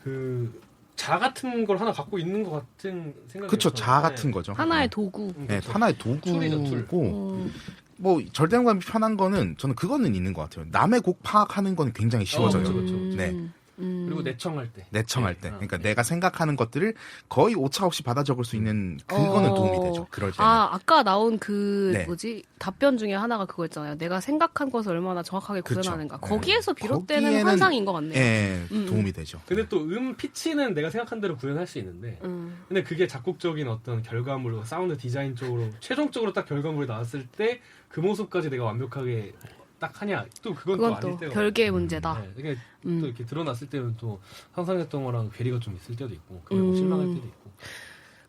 그 자 같은 걸 하나 갖고 있는 것 같은 생각이 그쵸, 들어요. 자 같은 거죠. 하나의 도구. 네, 그쵸. 하나의 툴이죠, 툴. 도구고 뭐 절대음감이 편한 거는 저는 그거는 있는 것 같아요. 남의 곡 파악하는 건 굉장히 쉬워져요. 그쵸. 네. 그리고 내청할 때. 내청할 때. 네. 그러니까 내가 생각하는 것들을 거의 오차 없이 받아 적을 수 있는 그거는 도움이 되죠. 그럴 때는. 아까 나온 그 네. 뭐지 답변 중에 하나가 그거였잖아요. 내가 생각한 것을 얼마나 정확하게 그쵸. 구현하는가. 네. 거기에서 비롯되는 거기에는- 환상인 것 같네요. 예, 도움이 되죠. 근데 또 피치는 내가 생각한 대로 구현할 수 있는데 근데 그게 작곡적인 어떤 결과물로 사운드 디자인 쪽으로 최종적으로 딱 결과물이 나왔을 때 그 모습까지 내가 완벽하게 딱 하냐 또 그건 또 그건 아닐 또 때가 별개의 문제다. 네, 이게 또 이렇게 드러났을 때는 또 상상했던 거랑 괴리가 좀 있을 때도 있고 그리고 실망할 때도 있고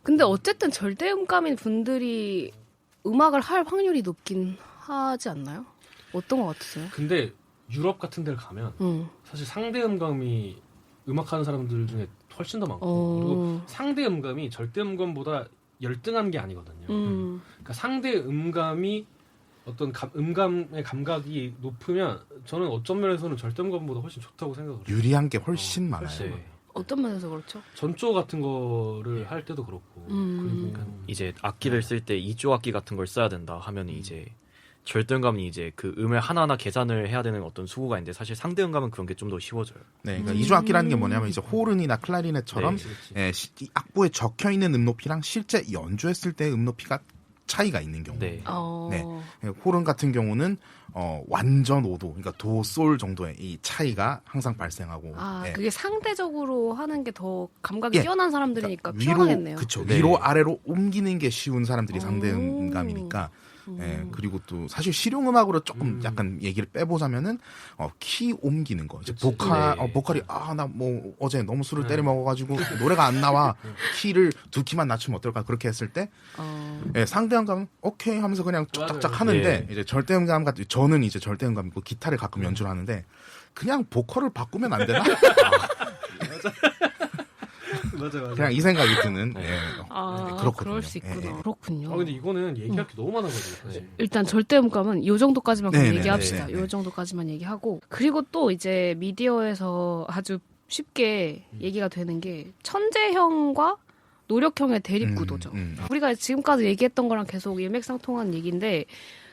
근데 어쨌든 절대음감인 분들이 음악을 할 확률이 높긴 하지 않나요? 어떤 것 같으세요? 근데 유럽 같은 데를 가면 사실 상대 음감이 음악하는 사람들 중에 훨씬 더 많고 그리고 상대 음감이 절대 음감보다 열등한 게 아니거든요. 그러니까 상대 음감이 어떤 음감의 감각이 높으면 저는 어떤 면에서는 절대 음감보다 훨씬 좋다고 생각을 해요. 유리한 게 훨씬 많아요. 훨씬. 어떤 면에서 그렇죠? 전조 같은 거를 할 때도 그렇고 그리고 이제 악기를 쓸 때 2조 악기 같은 걸 써야 된다 하면 이제 절대음감이 이제 그 음을 하나하나 계산을 해야 되는 어떤 수고가 있는데 사실 상대음감은 그런 게 좀 더 쉬워져요. 네, 그러니까 이주악기라는 게 뭐냐면 이제 호른이나 클라리넷처럼 네, 이 악보에 적혀 있는 음높이랑 실제 연주했을 때의 음높이가 차이가 있는 경우. 네. 네. 호른 같은 경우는 완전 5도, 그러니까 도, 솔 정도의 이 차이가 항상 발생하고. 예. 그게 상대적으로 하는 게 더 감각이 예. 뛰어난 사람들이니까 위로, 편하겠네요. 그쵸. 네. 위로 아래로 옮기는 게 쉬운 사람들이 상대 음감이니까. 예, 그리고 또 사실 실용 음악으로 조금 약간 얘기를 빼보자면은 키 옮기는 거. 이제 그치. 보컬이 나 뭐 어제 너무 술을 때려 먹어가지고 노래가 안 나와. 키를 2키만 낮추면 어떨까? 그렇게 했을 때 예, 상대음감은 오케이 하면서 그냥 쫙쫙 맞아요. 하는데 네. 이제 절대음감 같은 저는 이제 절대음감이고 기타를 가끔 연주를 하는데 그냥 보컬을 바꾸면 안 되나? 맞아. 그냥 이 생각이 드는. 예. 그렇거든요. 그럴 수 있구나. 예, 예. 그렇군요. 근데 이거는 얘기할 게 너무 많아가지고 사실. 일단 절대음감은 요 정도까지만 그럼 네네네. 얘기합시다. 네네. 요 정도까지만 얘기하고 그리고 또 이제 미디어에서 아주 쉽게 얘기가 되는 게 천재형과 노력형의 대립구도죠. 우리가 지금까지 얘기했던 거랑 계속 일맥상통한 얘기인데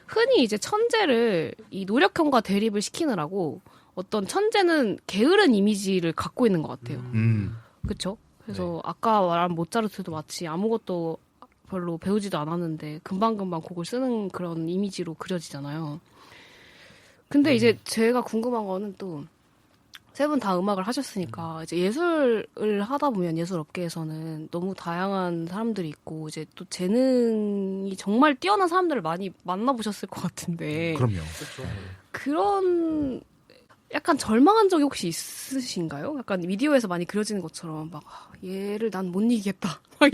흔히 이제 천재를 이 노력형과 대립을 시키느라고 어떤 천재는 게으른 이미지를 갖고 있는 것 같아요. 그렇죠? 그래서 아까 말한 모차르트도 마치 아무것도 별로 배우지도 않았는데 금방금방 곡을 쓰는 그런 이미지로 그려지잖아요. 근데 이제 제가 궁금한 거는 또 세 분 다 음악을 하셨으니까 이제 예술을 하다 보면 예술 업계에서는 너무 다양한 사람들이 있고 이제 또 재능이 정말 뛰어난 사람들을 많이 만나보셨을 것 같은데 그럼요. 그렇죠. 그런 약간 절망한 적이 혹시 있으신가요? 약간 미디어에서 많이 그려지는 것처럼 막 얘를 난 못 이기겠다 막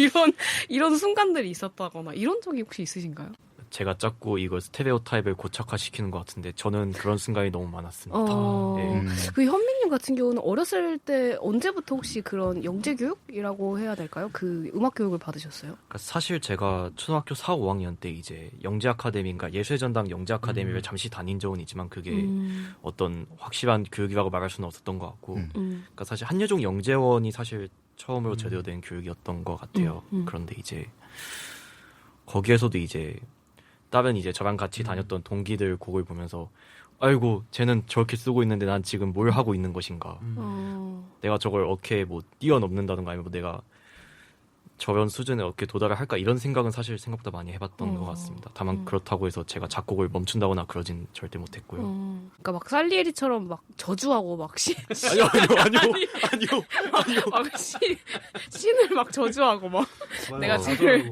이런 순간들이 있었다거나 이런 적이 혹시 있으신가요? 제가 자꾸 이걸 스테레오타입을 고착화시키는 것 같은데 저는 그런 순간이 너무 많았습니다. 네. 그 현민님 같은 경우는 어렸을 때 언제부터 혹시 그런 영재 교육이라고 해야 될까요? 그 음악 교육을 받으셨어요? 그러니까 사실 제가 초등학교 4, 5학년 때 이제 영재 아카데미인가 예술의 전당 영재 아카데미를 잠시 다닌 적은 있지만 그게 어떤 확실한 교육이라고 말할 수는 없었던 것 같고 그러니까 사실 한예종 영재원이 사실 처음으로 제대로 된 교육이었던 것 같아요. 그런데 이제 거기에서도 이제 다른 이제 저랑 같이 다녔던 동기들 곡을 보면서 아이고 쟤는 저렇게 쓰고 있는데 난 지금 뭘 하고 있는 것인가. 내가 저걸 어떻게 뭐 뛰어넘는다든가 아니면 뭐 내가 저런 수준에 어떻게 도달을 할까 이런 생각은 사실 생각보다 많이 해봤던 것 같습니다. 다만 그렇다고 해서 제가 작곡을 멈춘다거나 그러진 절대 못했고요. 그러니까 막 살리에리처럼 막 저주하고 막 아니요. 막 신을 막 저주하고 막 내가 쟤를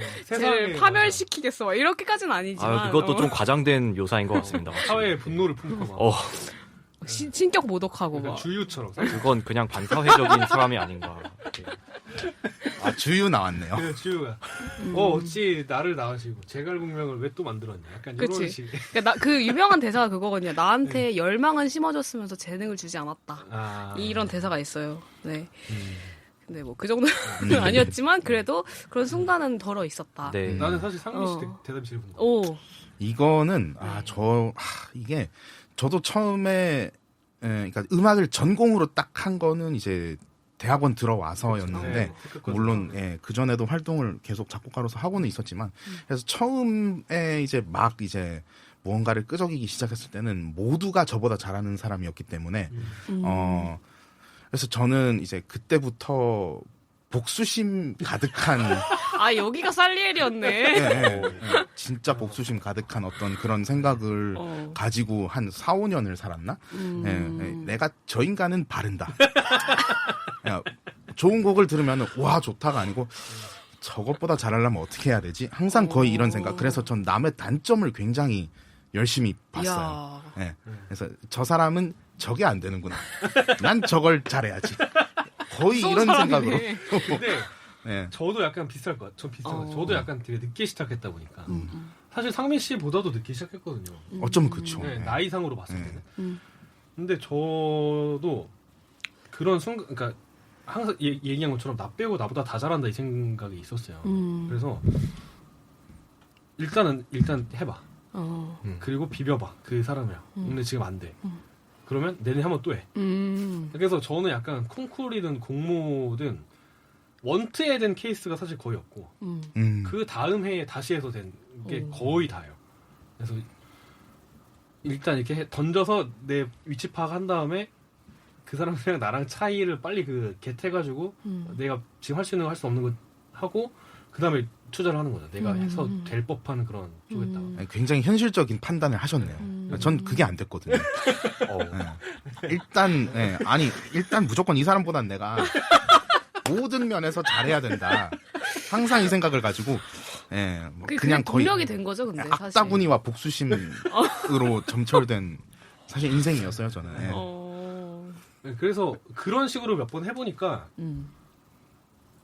파멸시키겠어 막 이렇게까지는 아니지만 그것도 좀 과장된 묘사인 것 같습니다. 사회의 분노를 품고 막 신격 모독하고 막 주유처럼. 그건 그냥 반사회적인 사람이 아닌가. 주유 나왔네요. 그 주유가 어찌 나를 낳으시고 제갈공명을 왜 또 만들었냐. 약간 이런 그치. 식. 그러니까 그 유명한 대사가 그거거든요. 나한테 열망은 심어줬으면서 재능을 주지 않았다. 이런 대사가 있어요. 네. 근데 뭐 그 정도는 아니었지만 그래도 그런 순간은 덜어 있었다. 네. 나는 사실 상민 씨 대답이 제일 궁금해. 오. 이거는 이게 저도 처음에 그러니까 음악을 전공으로 딱 한 거는 이제 대학원 들어와서였는데 물론 그 전에도 활동을 계속 작곡가로서 하고는 있었지만 그래서 처음에 이제 막 이제 무언가를 끄적이기 시작했을 때는 모두가 저보다 잘하는 사람이었기 때문에 그래서 저는 이제 그때부터 복수심 가득한 아 여기가 살리엘이었네. 진짜 복수심 가득한 어떤 그런 생각을 가지고 한 4, 5년을 살았나? 내가 저 인간은 바른다. 야, 좋은 곡을 들으면 와 좋다가 아니고 저것보다 잘하려면 어떻게 해야 되지? 항상 거의 이런 생각. 그래서 전 남의 단점을 굉장히 열심히 봤어요. 네. 그래서 저 사람은 저게 안 되는구나. 난 저걸 잘해야지. 거의 이런 생각으로. 근데 네. 저도 약간 비슷할 것 같아요. 전 비슷한 것 같아요. 저도 약간 되게 늦게 시작했다 보니까 사실 상민 씨보다도 늦게 시작했거든요. 어쩌면 그렇죠. 네, 네. 나이상으로 봤을 때는. 근데 저도 그런 순간, 그러니까 항상 얘기한 것처럼 나 빼고 나보다 다 잘한다 이 생각이 있었어요. 그래서 일단 해봐. 그리고 비벼봐 그 사람이랑. 근데 지금 안 돼. 그러면 내년에 한번 또 해. 그래서 저는 약간 콩쿠르든 공모든 원트에 된 케이스가 사실 거의 없고 그 다음 해에 다시 해서 된 게 거의 다예요. 그래서 일단 이렇게 던져서 내 위치 파악한 다음에 그 사람이랑 나랑 차이를 빨리 그 겟해가지고 내가 지금 할 수 있는 거 할 수 없는 거 하고 그 다음에 투자를 하는 거죠. 내가 해서 될 법한 그런 쪽에다가. 굉장히 현실적인 판단을 하셨네요. 전 그게 안 됐거든요. 일단 무조건 이 사람보단 내가 모든 면에서 잘해야 된다. 항상 이 생각을 가지고 뭐 그냥 거의 동력이 된 거죠, 근데 사실. 악다구니와 복수심으로 점철된 사실 인생이었어요, 저는. 네, 그래서 그런 식으로 몇 번 해보니까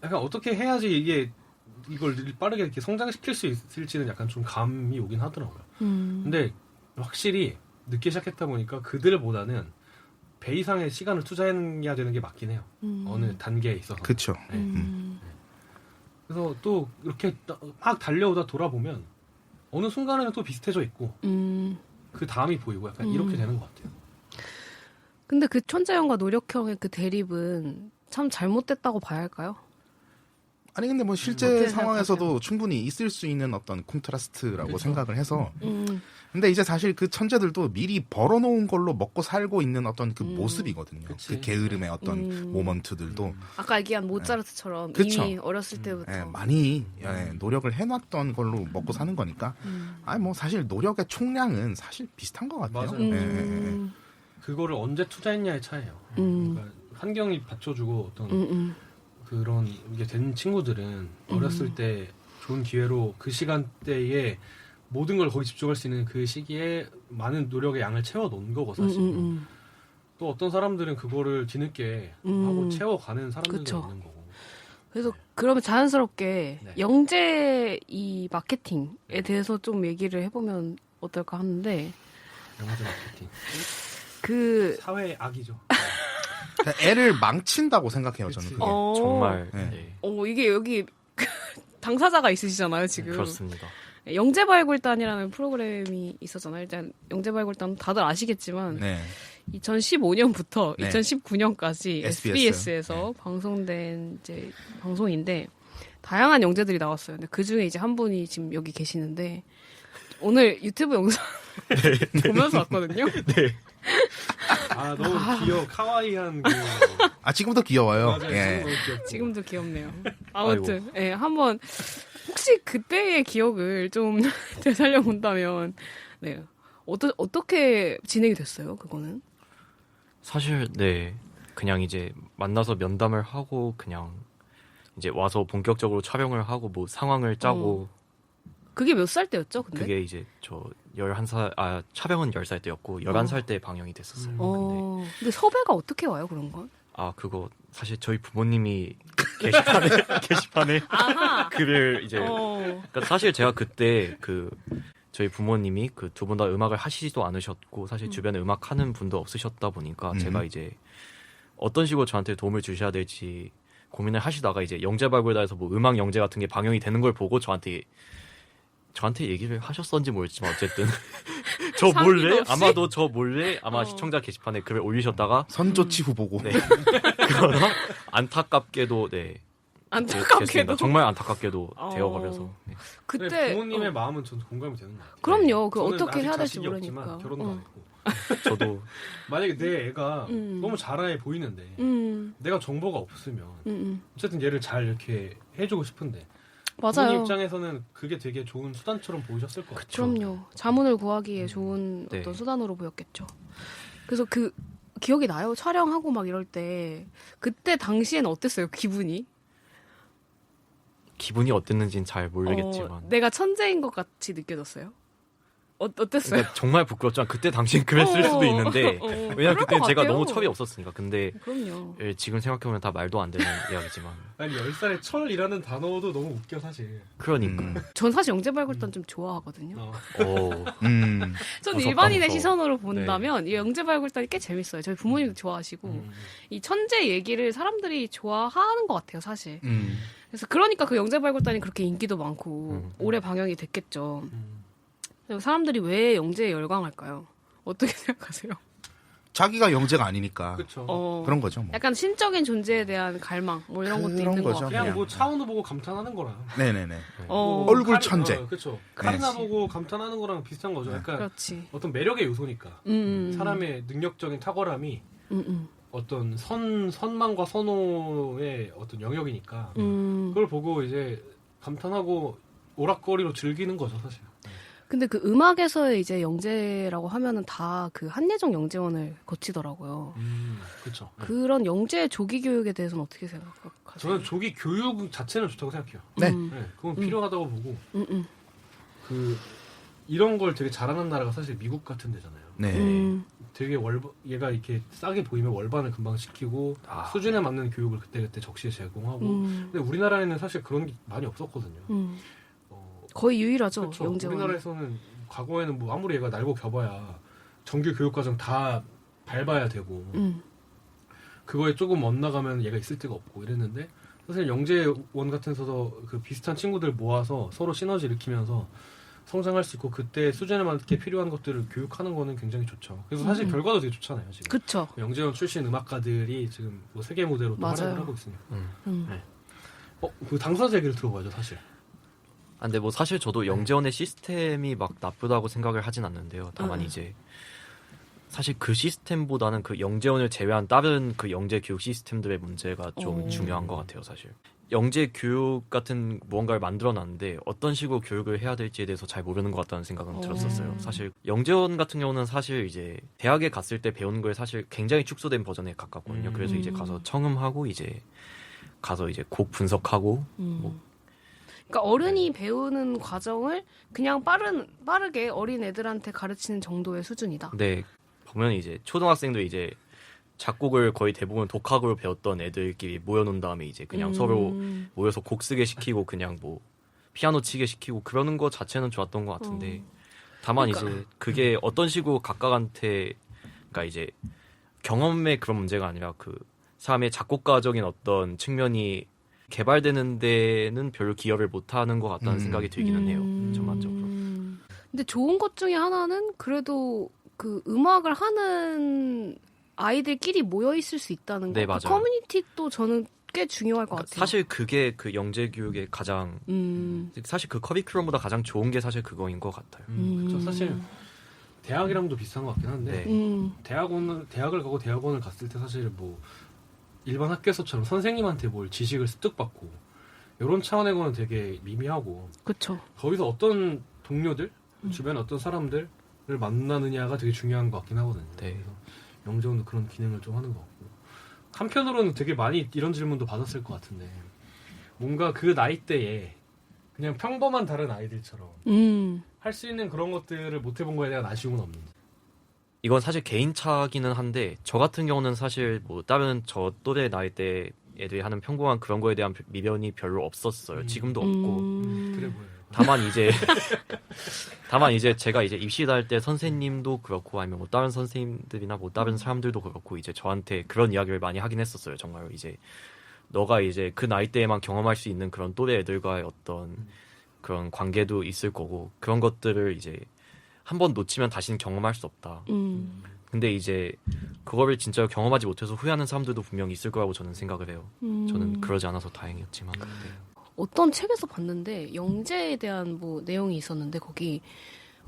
약간 어떻게 해야지 이걸 빠르게 이렇게 성장시킬 수 있을지는 약간 좀 감이 오긴 하더라고요. 근데 확실히 늦게 시작했다 보니까 그들보다는 배 이상의 시간을 투자해야 되는 게 맞긴 해요. 어느 단계에 있어서. 그렇죠. 그래서 또 이렇게 막 달려오다 돌아보면 어느 순간에는 또 비슷해져 있고 그 다음이 보이고 약간 이렇게 되는 것 같아요. 근데 그 천재형과 노력형의 그 대립은 참 잘못됐다고 봐야 할까요? 아니 근데 뭐 실제 상황에서도 충분히 있을 수 있는 어떤 콘트라스트라고 그쵸. 생각을 해서 근데 이제 사실 그 천재들도 미리 벌어놓은 걸로 먹고 살고 있는 어떤 그 모습이거든요. 그치. 그 게으름의 어떤 모먼트들도 아까 얘기한 모차르트처럼 그쵸. 이미 어렸을 때부터. 많이 노력을 해놨던 걸로 먹고 사는 거니까 아니 뭐 사실 노력의 총량은 사실 비슷한 것 같아요. 맞아요. 그거를 언제 투자했냐의 차이예요. 그러니까 환경이 받쳐주고 어떤 그런 게 된 친구들은 어렸을 때 좋은 기회로 그 시간대에 모든 걸 거기 집중할 수 있는 그 시기에 많은 노력의 양을 채워 놓은 거고 사실. 또 어떤 사람들은 그거를 뒤늦게 하고 채워가는 사람들도 그쵸. 있는 거고. 그래서 그러면 자연스럽게 네. 영재 이 마케팅에 대해서 좀 얘기를 해보면 어떨까 하는데 영화제 마케팅. 그 사회의 악이죠. 그러니까 애를 망친다고 생각해요 저는. 그치. 그게. 정말 네. 네. 이게 여기 당사자가 있으시잖아요 지금. 그렇습니다. 영재발굴단이라는 프로그램이 있었잖아요. 일단 영재발굴단 다들 아시겠지만 네. 2015년부터 네. 2019년까지 SBS에서 방송된 이제 방송인데 다양한 영재들이 나왔어요. 근데 그 중에 이제 한 분이 지금 여기 계시는데 오늘 유튜브 영상 보면서 왔거든요. 네. 아 너무 귀여워 카와이한 그 지금도 귀여워요. 맞아요. 예. 너무 귀엽고. 지금도 귀엽네요. 아무튼 예, 한번 혹시 그때의 기억을 좀 되살려 본다면 네. 어떻게 진행이 됐어요? 그거는? 사실 네 그냥 이제 만나서 면담을 하고 그냥 이제 와서 본격적으로 촬영을 하고 뭐 상황을 짜고 그게 몇 살 때였죠? 근데? 그게 이제 저 11살 촬영은 10살 때였고 11살 때 방영이 됐었어요. 근데 섭외가 어떻게 와요, 그런 건? 그거 사실 저희 부모님이 게시판에 아하. 글을 이제 그러니까 사실 제가 그때 그 저희 부모님이 그 두 분 다 음악을 하시지도 않으셨고 사실 주변에 음악하는 분도 없으셨다 보니까 제가 이제 어떤 식으로 저한테 도움을 주셔야 될지 고민을 하시다가 이제 영재발굴단에서 뭐 음악 영재 같은 게 방영이 되는 걸 보고 저한테 얘기를 하셨었는지 모르겠지만 어쨌든 저 몰래 상의도 없이? 아마도 저 몰래 아마 시청자 게시판에 글을 올리셨다가 선조치후 보고. 네. 그거나 안타깝게도 네. 안타깝게도 됐습니다. 정말 안타깝게도 되어버려서. 네. 근데 그때 부모님의 마음은 전 공감이 되는 것 같아요. 그럼요. 그 저는 어떻게 아직 해야 될지 자식이 없지만 모르니까. 결혼도 안 했고. 저도 만약에 내 애가 너무 잘해 보이는데 내가 정보가 없으면 어쨌든 얘를 잘 이렇게 해주고 싶은데 부모님 맞아요. 입장에서는 그게 되게 좋은 수단처럼 보이셨을 것 같아요. 그럼요. 자문을 구하기에 좋은 네. 어떤 수단으로 보였겠죠. 그래서 그 기억이 나요. 촬영하고 막 이럴 때 그때 당시에는 어땠어요? 기분이? 기분이 어땠는지는 잘 모르겠지만 내가 천재인 것 같이 느껴졌어요. 어땠어요? 그러니까 정말 부끄럽지만 그때 당시엔 그랬을 수도 있는데 그럴 왜냐면 것 그때 제가 같아요. 너무 철이 없었으니까. 근데 그럼요. 예, 지금 생각해보면 다 말도 안 되는 이야기지만 아니 10살에 철이라는 단어도 너무 웃겨 사실. 그러니까 전 사실 영재발굴단 좀 좋아하거든요. 오, 전 무섭다, 일반인의 무서워. 시선으로 본다면 이 영재발굴단이 꽤 재밌어요. 저희 부모님도 좋아하시고 이 천재 얘기를 사람들이 좋아하는 것 같아요, 사실. 그래서 그러니까 그 영재발굴단이 그렇게 인기도 많고 오래 방영이 됐겠죠. 그리고 사람들이 왜 영재에 열광할까요? 어떻게 생각하세요? 자기가 영재가 아니니까 그렇죠. 그런 거죠. 뭐. 약간 신적인 존재에 대한 갈망 뭐 이런 것도 그런 있는 것 거죠. 같아요. 그냥 뭐 차은우 보고 감탄하는 거랑 네네네. 어, 얼굴 천재. 그렇죠. 네. 카리나 보고 감탄하는 거랑 비슷한 거죠. 약간 그렇지. 어떤 매력의 요소니까 사람의 능력적인 탁월함이 어떤 선망과 선호의 어떤 영역이니까 그걸 보고 이제 감탄하고 오락거리로 즐기는 거죠, 사실. 근데 그 음악에서의 이제 영재라고 하면은 다 그 한예종 영재원을 거치더라고요. 그렇죠. 그런 영재 조기 교육에 대해서는 어떻게 생각하세요? 저는 조기 교육 자체는 좋다고 생각해요. 네. 네, 그건 필요하다고 보고 그 이런 걸 되게 잘하는 나라가 사실 미국 같은 데잖아요. 네. 되게 얘가 이렇게 싸게 보이면 월반을 금방 시키고 수준에 맞는 교육을 그때그때 적시에 제공하고 근데 우리나라에는 사실 그런 게 많이 없었거든요. 거의 유일하죠, 그렇죠. 영재원. 우리나라에서는 과거에는 뭐 아무리 얘가 날고 겨봐야 정규 교육과정 다 밟아야 되고 그거에 조금 엇나가면 얘가 있을 데가 없고 이랬는데 사실 영재원 같은 데서 그 비슷한 친구들 모아서 서로 시너지 일으키면서 성장할 수 있고 그때 수준에 맞게 필요한 것들을 교육하는 거는 굉장히 좋죠. 그래서 사실 결과도 되게 좋잖아요. 지금 그쵸. 영재원 출신 음악가들이 지금 뭐 세계 무대로 또 맞아요. 활약을 하고 있으니까. 네. 그 당사자 얘기를 들어봐야죠, 사실. 아, 근데 뭐 사실 저도 영재원의 시스템이 막 나쁘다고 생각을 하진 않는데요. 다만 이제 사실 그 시스템보다는 그 영재원을 제외한 다른 그 영재 교육 시스템들의 문제가 좀 중요한 것 같아요, 사실. 영재 교육 같은 무언가를 만들어놨는데 어떤 식으로 교육을 해야 될지에 대해서 잘 모르는 것 같다는 생각은 들었었어요. 사실 영재원 같은 경우는 사실 이제 대학에 갔을 때 배우는 거에 사실 굉장히 축소된 버전에 가깝거든요. 그래서 이제 가서 청음하고 이제 가서 이제 곡 분석하고 뭐 그러니까 어른이 배우는 과정을 그냥 빠르게 어린 애들한테 가르치는 정도의 수준이다. 네, 보면 이제 초등학생들 이제 작곡을 거의 대부분 독학으로 배웠던 애들끼리 모여놓은 다음에 이제 그냥 서로 모여서 곡 쓰게 시키고 그냥 뭐 피아노 치게 시키고 그러는 거 자체는 좋았던 것 같은데 다만 이제 그게 어떤 식으로 각각한테 그러니까 이제 경험의 그런 문제가 아니라 그 사람의 작곡가적인 어떤 측면이 개발되는 데는 별로 기여를 못하는 것 같다는 생각이 들기는 해요. 전반적으로. 근데 좋은 것 중에 하나는 그래도 그 음악을 하는 아이들끼리 모여 있을 수 있다는 거. 네, 그 맞아요. 커뮤니티도 저는 꽤 중요할 것 같아요. 사실 그게 그 영재 교육의 가장 사실 그 커리큘럼보다 가장 좋은 게 사실 그거인 것 같아요. 그렇죠. 사실 대학이랑도 비슷한 것 같긴 한데 대학을 가고 대학원을 갔을 때 사실 뭐 일반 학교에서처럼 선생님한테 뭘 지식을 습득받고 이런 차원의 거는 되게 미미하고 그렇죠. 거기서 어떤 동료들 주변에 어떤 사람들을 만나느냐가 되게 중요한 것 같긴 하거든요. 네. 그래서 영재원도 그런 기능을 좀 하는 것 같고 한편으로는 되게 많이 이런 질문도 받았을 것 같은데 뭔가 그 나이대에 그냥 평범한 다른 아이들처럼 할 수 있는 그런 것들을 못 해본 거에 대한 아쉬움은 없는지. 이건 사실 개인차기는 한데 저 같은 경우는 사실 뭐 다른 저 또래 나이대 애들이 하는 평범한 그런 거에 대한 미련이 별로 없었어요. 지금도 없고. 그래 보여요. 다만 이제 제가 이제 입시할 때 선생님도 그렇고 아니면 뭐 다른 선생님들이나 뭐 다른 사람들도 그렇고 이제 저한테 그런 이야기를 많이 하긴 했었어요. 정말 이제 너가 이제 그 나이대에만 경험할 수 있는 그런 또래 애들과의 어떤 그런 관계도 있을 거고 그런 것들을 이제 한 번 놓치면 다시는 경험할 수 없다. 근데 이제 그거를 진짜 경험하지 못해서 후회하는 사람들도 분명히 있을 거라고 저는 생각을 해요. 저는 그러지 않아서 다행이었지만. 네. 어떤 책에서 봤는데 영재에 대한 뭐 내용이 있었는데 거기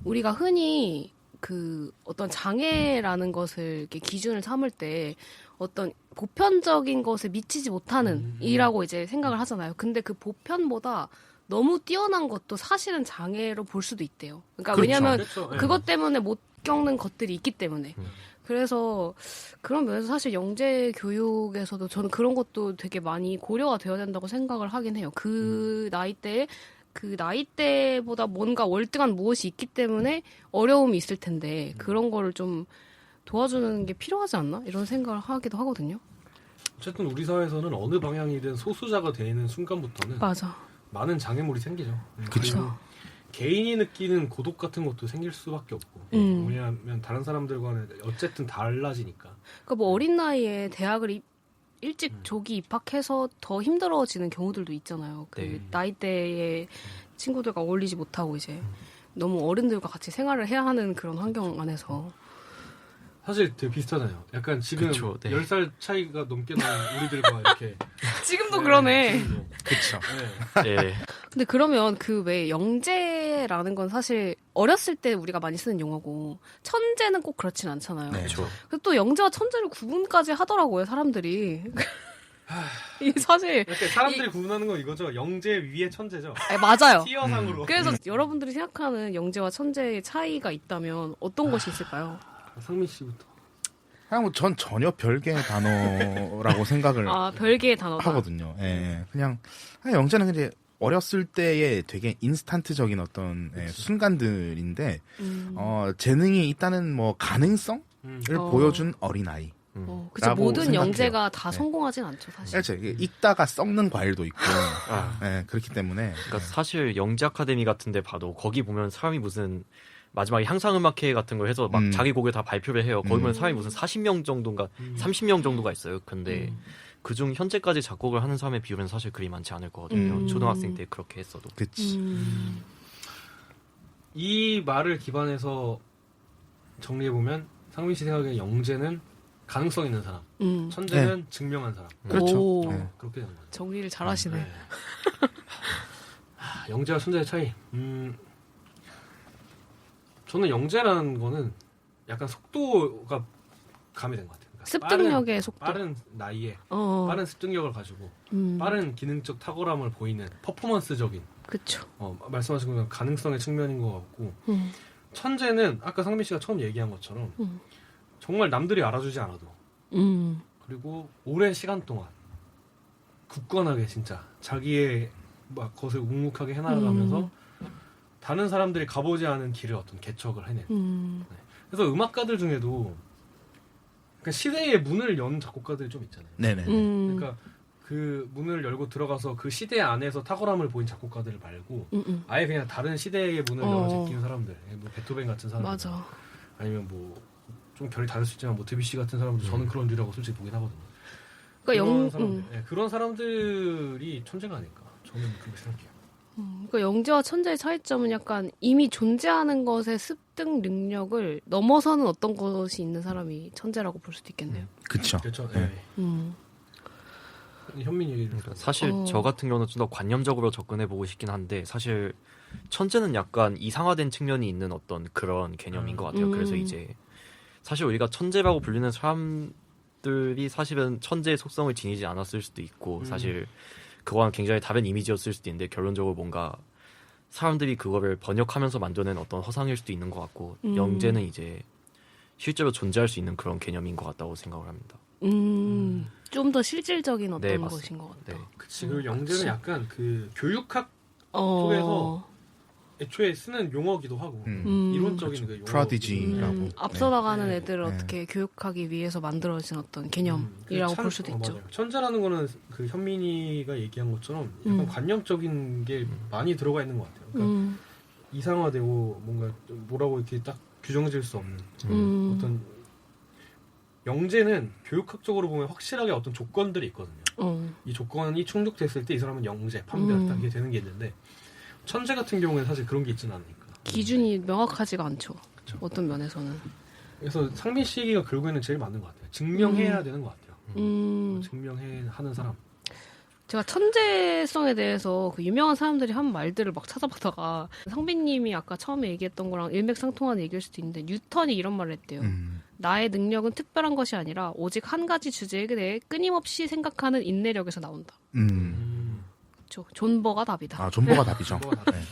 우리가 흔히 그 어떤 장애라는 것을 이렇게 기준을 삼을 때 어떤 보편적인 것에 미치지 못하는 이라고 이제 생각을 하잖아요. 근데 그 보편보다 너무 뛰어난 것도 사실은 장애로 볼 수도 있대요. 그러니까 그렇죠. 왜냐하면 그렇죠. 예. 그것 때문에 못 겪는 것들이 있기 때문에. 그래서 그런 면에서 사실 영재 교육에서도 저는 그런 것도 되게 많이 고려가 되어야 된다고 생각을 하긴 해요. 그 나이대에 그 나이대보다 뭔가 월등한 무엇이 있기 때문에 어려움이 있을 텐데 그런 거를 좀 도와주는 게 필요하지 않나? 이런 생각을 하기도 하거든요. 어쨌든 우리 사회에서는 어느 방향이든 소수자가 되는 순간부터는 맞아. 많은 장애물이 생기죠. 그쵸. 그리고 개인이 느끼는 고독 같은 것도 생길 수밖에 없고 왜냐하면 다른 사람들과는 어쨌든 달라지니까. 그러니까 뭐 어린 나이에 대학을 일찍 조기 입학해서 더 힘들어지는 경우들도 있잖아요. 그 네. 나이대의 친구들과 어울리지 못하고 이제 너무 어른들과 같이 생활을 해야 하는 그런 환경 안에서. 사실 되게 비슷하잖아요. 약간 지금 그쵸, 네. 10살 차이가 넘게 나는 우리들과 이렇게 지금도 그러네. 지금도. 그쵸. 네. 네. 근데 그러면 그 왜 영재라는 건 사실 어렸을 때 우리가 많이 쓰는 용어고 천재는 꼭 그렇진 않잖아요. 네. 그렇죠. 그래서 또 영재와 천재를 구분까지 하더라고요, 사람들이. 이게 사실 이렇게 사람들이 구분하는 건 이거죠. 영재 위에 천재죠. 아니, 맞아요. 티어상으로. 그래서 여러분들이 생각하는 영재와 천재의 차이가 있다면 어떤 것이 있을까요? 상민 씨부터. 그냥 뭐 전 전혀 별개의 단어라고 생각을 아, 별개의 단어다. 하거든요. 예. 그냥 영재는 근데 어렸을 때의 되게 인스턴트적인 어떤 순간들인데 재능이 있다는 뭐 가능성을 보여준 어린아이. 그쵸. 라고 모든 생각해요. 영재가 다 네. 성공하진 않죠, 사실. 그렇죠. 익다가 썩는 과일도 있고 그렇기 때문에 그러니까 사실 영재 아카데미 같은데 봐도 거기 보면 사람이 무슨 마지막에 향상음악회 같은 걸 해서 막 자기 곡을 다 발표를 해요. 거기 보면 사람이 무슨 40명 정도인가 30명 정도가 있어요. 근데 그중 현재까지 작곡을 하는 사람의 비율은 사실 그리 많지 않을 거거든요. 초등학생 때 그렇게 했어도. 그치. 이 말을 기반해서 정리해보면 상민 씨 생각에 영재는 가능성 있는 사람, 천재는 증명한 사람. 그렇죠. 오, 네. 그렇게 되는 거죠. 정리를 잘하시네. 네. 영재와 천재의 차이. 저는 영재라는 거는 약간 속도가 가미된 것 같아요. 그러니까 습득력의 속도. 빠른 나이에 빠른 습득력을 가지고 빠른 기능적 탁월함을 보이는 퍼포먼스적인 그쵸. 말씀하신 것처럼 가능성의 측면인 것 같고 천재는 아까 상민 씨가 처음 얘기한 것처럼 정말 남들이 알아주지 않아도 그리고 오랜 시간 동안 굳건하게 진짜 자기의 막 것을 묵묵하게 해나가면서 다른 사람들이 가보지 않은 길을 어떤 개척을 해낸. 네. 그래서 음악가들 중에도 그러니까 시대의 문을 연 작곡가들이 좀 있잖아요. 네네. 그러니까 그 문을 열고 들어가서 그 시대 안에서 탁월함을 보인 작곡가들 말고 아예 그냥 다른 시대의 문을 열어 제끼는 사람들, 뭐 베토벤 같은 사람들, 맞아. 아니면 뭐 좀 결이 다를 수 있지만 뭐 드뷔시 같은 사람도 저는 그런 류라고 솔직히 보긴 하거든요. 그러니까 그런 사람들이 천재가 아닐까 저는 그렇게 생각해요. 그러니까 영재와 천재의 차이점은 약간 이미 존재하는 것의 습득 능력을 넘어서는 어떤 것이 있는 사람이 천재라고 볼 수도 있겠네요. 그쵸. 그렇죠. 네. 현민 얘기를 그러니까 사실 저 같은 경우는 좀 더 관념적으로 접근해 보고 싶긴 한데 사실 천재는 약간 이상화된 측면이 있는 어떤 그런 개념인 것 같아요. 그래서 이제 사실 우리가 천재라고 불리는 사람들이 사실은 천재의 속성을 지니지 않았을 수도 있고 사실 그거랑 굉장히 다른 이미지였을 수도 있는데 결론적으로 뭔가 사람들이 그거를 번역하면서 만들어낸 어떤 허상일 수도 있는 것 같고 영재는 이제 실제로 존재할 수 있는 그런 개념인 것 같다고 생각을 합니다. 좀 더 실질적인 어떤 네, 것인 것 같다. 네. 그치. 그리고 영재는 약간 그 교육학 쪽에서 애초에 쓰는 용어기도 하고 이론적인 그 용어. 프로디지라고. 앞서 나가는 네. 애들을 어떻게 교육하기 위해서 만들어진 어떤 개념이라고 볼 수도 있죠. 맞아요. 천재라는 거는 그 현민이가 얘기한 것처럼 약간 관념적인 게 많이 들어가 있는 것 같아요. 그러니까 이상화되고 뭔가 뭐라고 이렇게 딱 규정질 수 없는 어떤 영재는 교육학적으로 보면 확실하게 어떤 조건들이 있거든요. 어. 이 조건이 충족됐을 때 이 사람은 영재, 판별했다 이게 되는 게 있는데 천재 같은 경우에는 사실 그런 게 있지는 않으니까. 기준이 명확하지가 않죠. 그쵸. 어떤 면에서는. 그래서 상민 씨 얘기가 결국에는 제일 맞는 것 같아요. 증명해야 되는 것 같아요. 증명해 하는 사람. 제가 천재성에 대해서 그 유명한 사람들이 한 말들을 막 찾아보다가 상빈님이 아까 처음에 얘기했던 거랑 일맥상통하는 얘기일 수도 있는데 뉴턴이 이런 말을 했대요. 나의 능력은 특별한 것이 아니라 오직 한 가지 주제에 대해 끊임없이 생각하는 인내력에서 나온다. 그렇죠. 존버가 답이다. 아, 존버가 답이죠. 그거가 다르죠.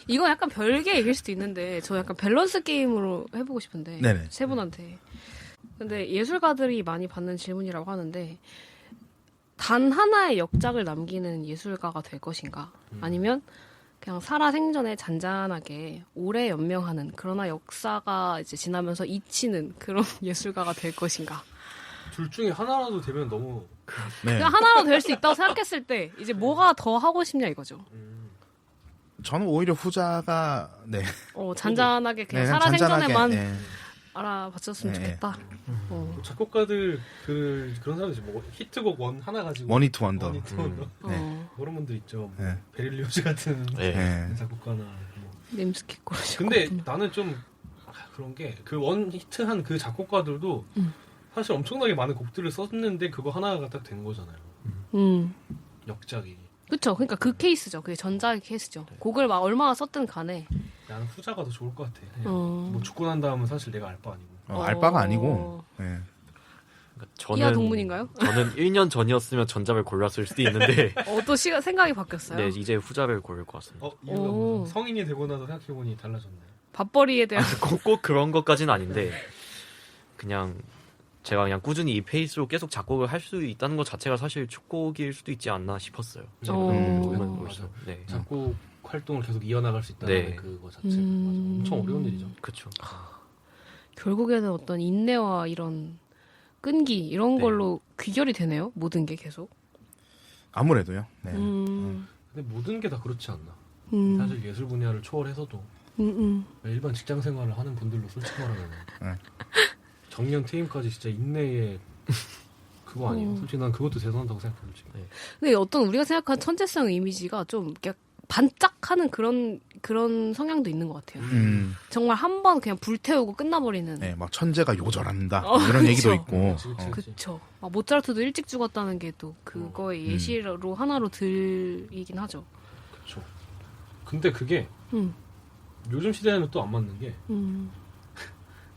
이거 약간 별개 얘기일 수도 있는데 저 약간 밸런스 게임으로 해보고 싶은데 네네. 세 분한테. 근데 예술가들이 많이 받는 질문이라고 하는데 단 하나의 역작을 남기는 예술가가 될 것인가? 아니면 그냥 살아생전에 잔잔하게 오래 연명하는 그러나 역사가 이제 지나면서 잊히는 그런 예술가가 될 것인가? 둘 중에 하나라도 되면 너무 네. 그냥 하나로 될 수 있다고 생각했을 때 이제 뭐가 더 하고 싶냐 이거죠. 저는 오히려 후자가 네. 잔잔하게 그냥 네, 살아생전에만 네. 알아봤었으면 네. 좋겠다. 작곡가들 그런 사람들 뭐 히트곡 하나 가지고 원히트 원더. 원히트 원더 네. 그런 분들 있죠. 뭐 네. 베릴리오즈 같은 네. 작곡가나 뭐. 림스키 꼬르시. 근데 나는 좀 그런 게 그 원히트한 그 작곡가들도 사실 엄청나게 많은 곡들을 썼는데 그거 하나가 딱 된 거잖아요. 역작이. 그렇죠. 그러니까 그 케이스죠. 그게 전자의 케이스죠. 곡을 막 얼마나 썼든 간에. 나는 후자가 더 좋을 것 같아. 그냥 뭐 죽고 난 다음은 사실 내가 알 바 아니고. 알바가 아니고. 네. 그러니까 이하 동문인가요? 저는 1년 전이었으면 전작을 골랐을 수도 있는데 또 생각이 바뀌었어요. 네, 이제 후자를 고를 것 같습니다. 이유가 뭐죠? 성인이 되고 나서 생각해보니 달라졌네. 밥벌이에 대한 꼭 그런 것까지는 아닌데 그냥 제가 그냥 꾸준히 이 페이스로 계속 작곡을 할 수 있다는 것 자체가 사실 축복일 수도 있지 않나 싶었어요. 제가 보면 맞아. 네. 작곡 활동을 계속 이어나갈 수 있다는 네. 그거 자체 맞아. 엄청 어려운 일이죠. 그렇죠. 결국에는 어떤 인내와 이런 끈기 이런 네. 걸로 귀결이 되네요. 모든 게 계속. 아무래도요. 네. 근데 모든 게 다 그렇지 않나. 사실 예술 분야를 초월해서도 일반 직장 생활을 하는 분들로 솔직히 말하면 정년 퇴임까지 진짜 인내의 그거 아니에요. 솔직히 난 그것도 대단하다고 생각해요. 솔직히. 네. 근데 어떤 우리가 생각하는 천재성 이미지가 좀 이렇게 반짝하는 그런 성향도 있는 것 같아요. 정말 한 번 그냥 불태우고 끝나버리는. 네, 막 천재가 요절한다 그쵸. 이런 얘기도 있고. 그쵸. 모차르트도 일찍 죽었다는 게 또 그거의 예시로 하나로 들이긴 하죠. 그렇죠. 근데 그게 요즘 시대에는 또 안 맞는 게